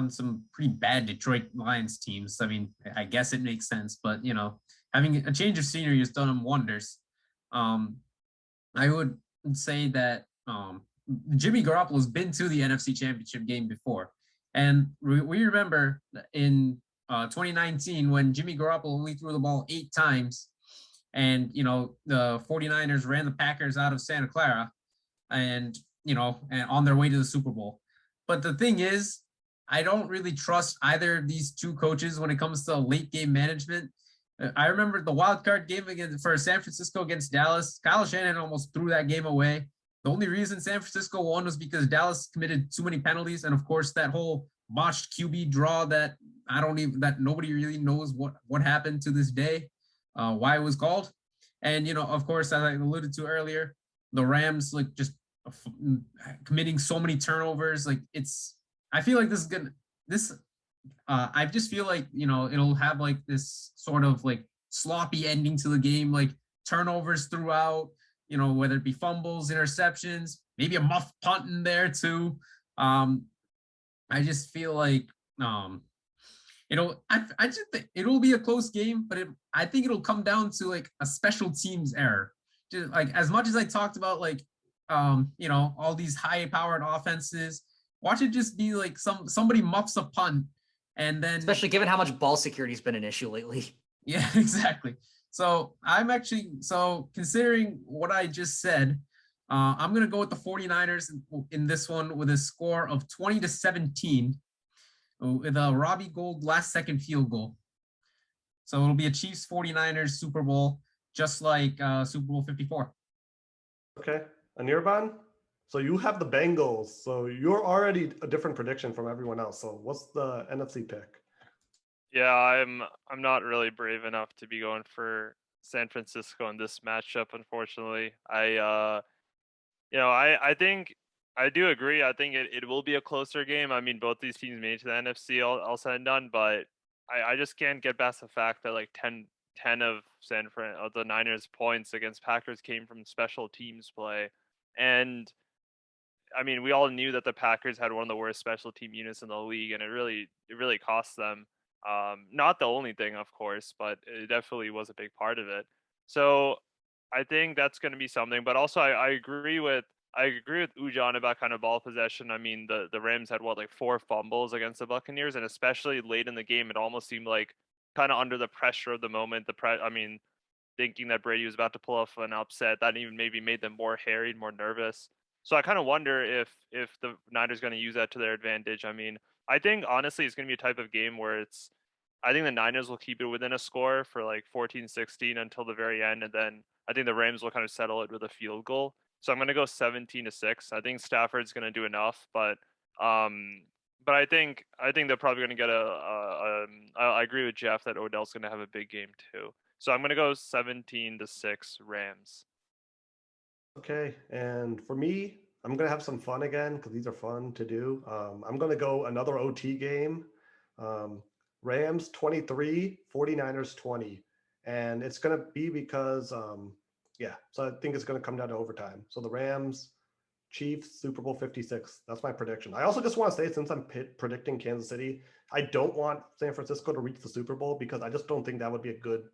some pretty bad Detroit Lions teams, I mean, I guess it makes sense. But having a change of scenery has done him wonders. I would say that Jimmy Garoppolo's been to the NFC Championship game before, and we remember in 2019 when Jimmy Garoppolo only threw the ball 8 times, and the 49ers ran the Packers out of Santa Clara, and on their way to the Super Bowl. But the thing is, I don't really trust either of these two coaches when it comes to late game management. I remember the wild card game for San Francisco against Dallas. Kyle Shanahan almost threw that game away. The only reason San Francisco won was because Dallas committed too many penalties, and of course that whole botched QB draw that nobody really knows what happened to this day, why it was called. And of course, as I alluded to earlier, the Rams just committing so many turnovers. I feel like I just feel like it'll have this sort of sloppy ending to the game, turnovers throughout, whether it be fumbles, interceptions, maybe a muff punt in there too. I just feel like I just think it'll be a close game, but I think it'll come down to a special teams error. Just as much as I talked about all these high powered offenses, watch it just be somebody muffs a punt, and then Especially given how much ball security has been an issue lately. yeah, exactly. So considering what I just said, I'm going to go with the 49ers in this one with a score of 20-17 with a Robbie Gould last second field goal. So it'll be a Chiefs 49ers Super Bowl, just like Super Bowl 54. Okay. Anirban? So you have the Bengals. So you're already a different prediction from everyone else. So what's the NFC pick? Yeah, I'm not really brave enough to be going for San Francisco in this matchup, unfortunately. I think I do agree. I think it will be a closer game. I mean, both these teams made it to the NFC all said and done, but I just can't get past the fact that 10 of the Niners points against Packers came from special teams play. And I mean, we all knew that the Packers had one of the worst special team units in the league, and it really cost them. Not the only thing, of course, but it definitely was a big part of it. So I think that's going to be something. But also, I agree with Ujan about kind of ball possession. I mean, the Rams had 4 fumbles against the Buccaneers, and especially late in the game, it almost seemed like kind of under the pressure of the moment. Thinking that Brady was about to pull off an upset, that even maybe made them more harried, more nervous. So I kind of wonder if the Niners going to use that to their advantage. I mean, I think honestly it's going to be a type of game where I think the Niners will keep it within a score for 14-16 until the very end, and then I think the Rams will kind of settle it with a field goal. So I'm going to go 17-6. I think Stafford's going to do enough, but I think they're probably going to get I agree with Jeff that Odell's going to have a big game too. So I'm going to go 17-6 Rams. Okay, and for me, I'm going to have some fun again because these are fun to do. I'm going to go another OT game. Rams 23, 49ers 20. And it's going to be because, so I think it's going to come down to overtime. So the Rams, Chiefs, Super Bowl 56. That's my prediction. I also just want to say, since I'm predicting Kansas City, I don't want San Francisco to reach the Super Bowl because I just don't think that would be a good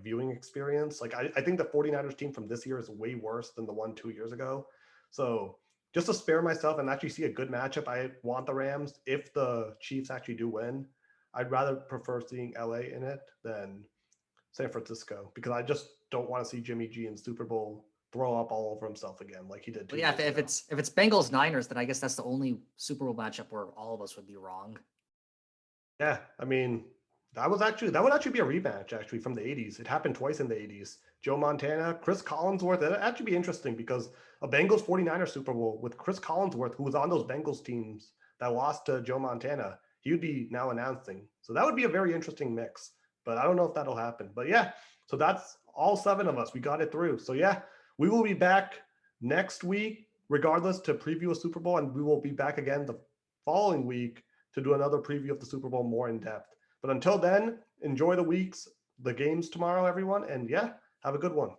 viewing experience. I think the 49ers team from this year is way worse than the one 2 years ago. So just to spare myself and actually see a good matchup, I want the Rams. If the Chiefs actually do win, I'd rather prefer seeing LA in it than San Francisco because I just don't want to see Jimmy G in Super Bowl throw up all over himself again like he did 2 years ago. If it's Bengals Niners, then I guess that's the only Super Bowl matchup where all of us would be wrong. Yeah, I mean, That would actually be a rematch actually from the 80s. It happened twice in the 80s. Joe Montana, Chris Collinsworth. It'd actually be interesting because a Bengals 49ers Super Bowl with Chris Collinsworth, who was on those Bengals teams that lost to Joe Montana, he would be now announcing. So that would be a very interesting mix. But I don't know if that'll happen. But yeah, so that's all 7 of us. We got it through. So yeah, we will be back next week, regardless, to preview a Super Bowl, and we will be back again the following week to do another preview of the Super Bowl more in depth. But until then, enjoy the games tomorrow, everyone. And yeah, have a good one.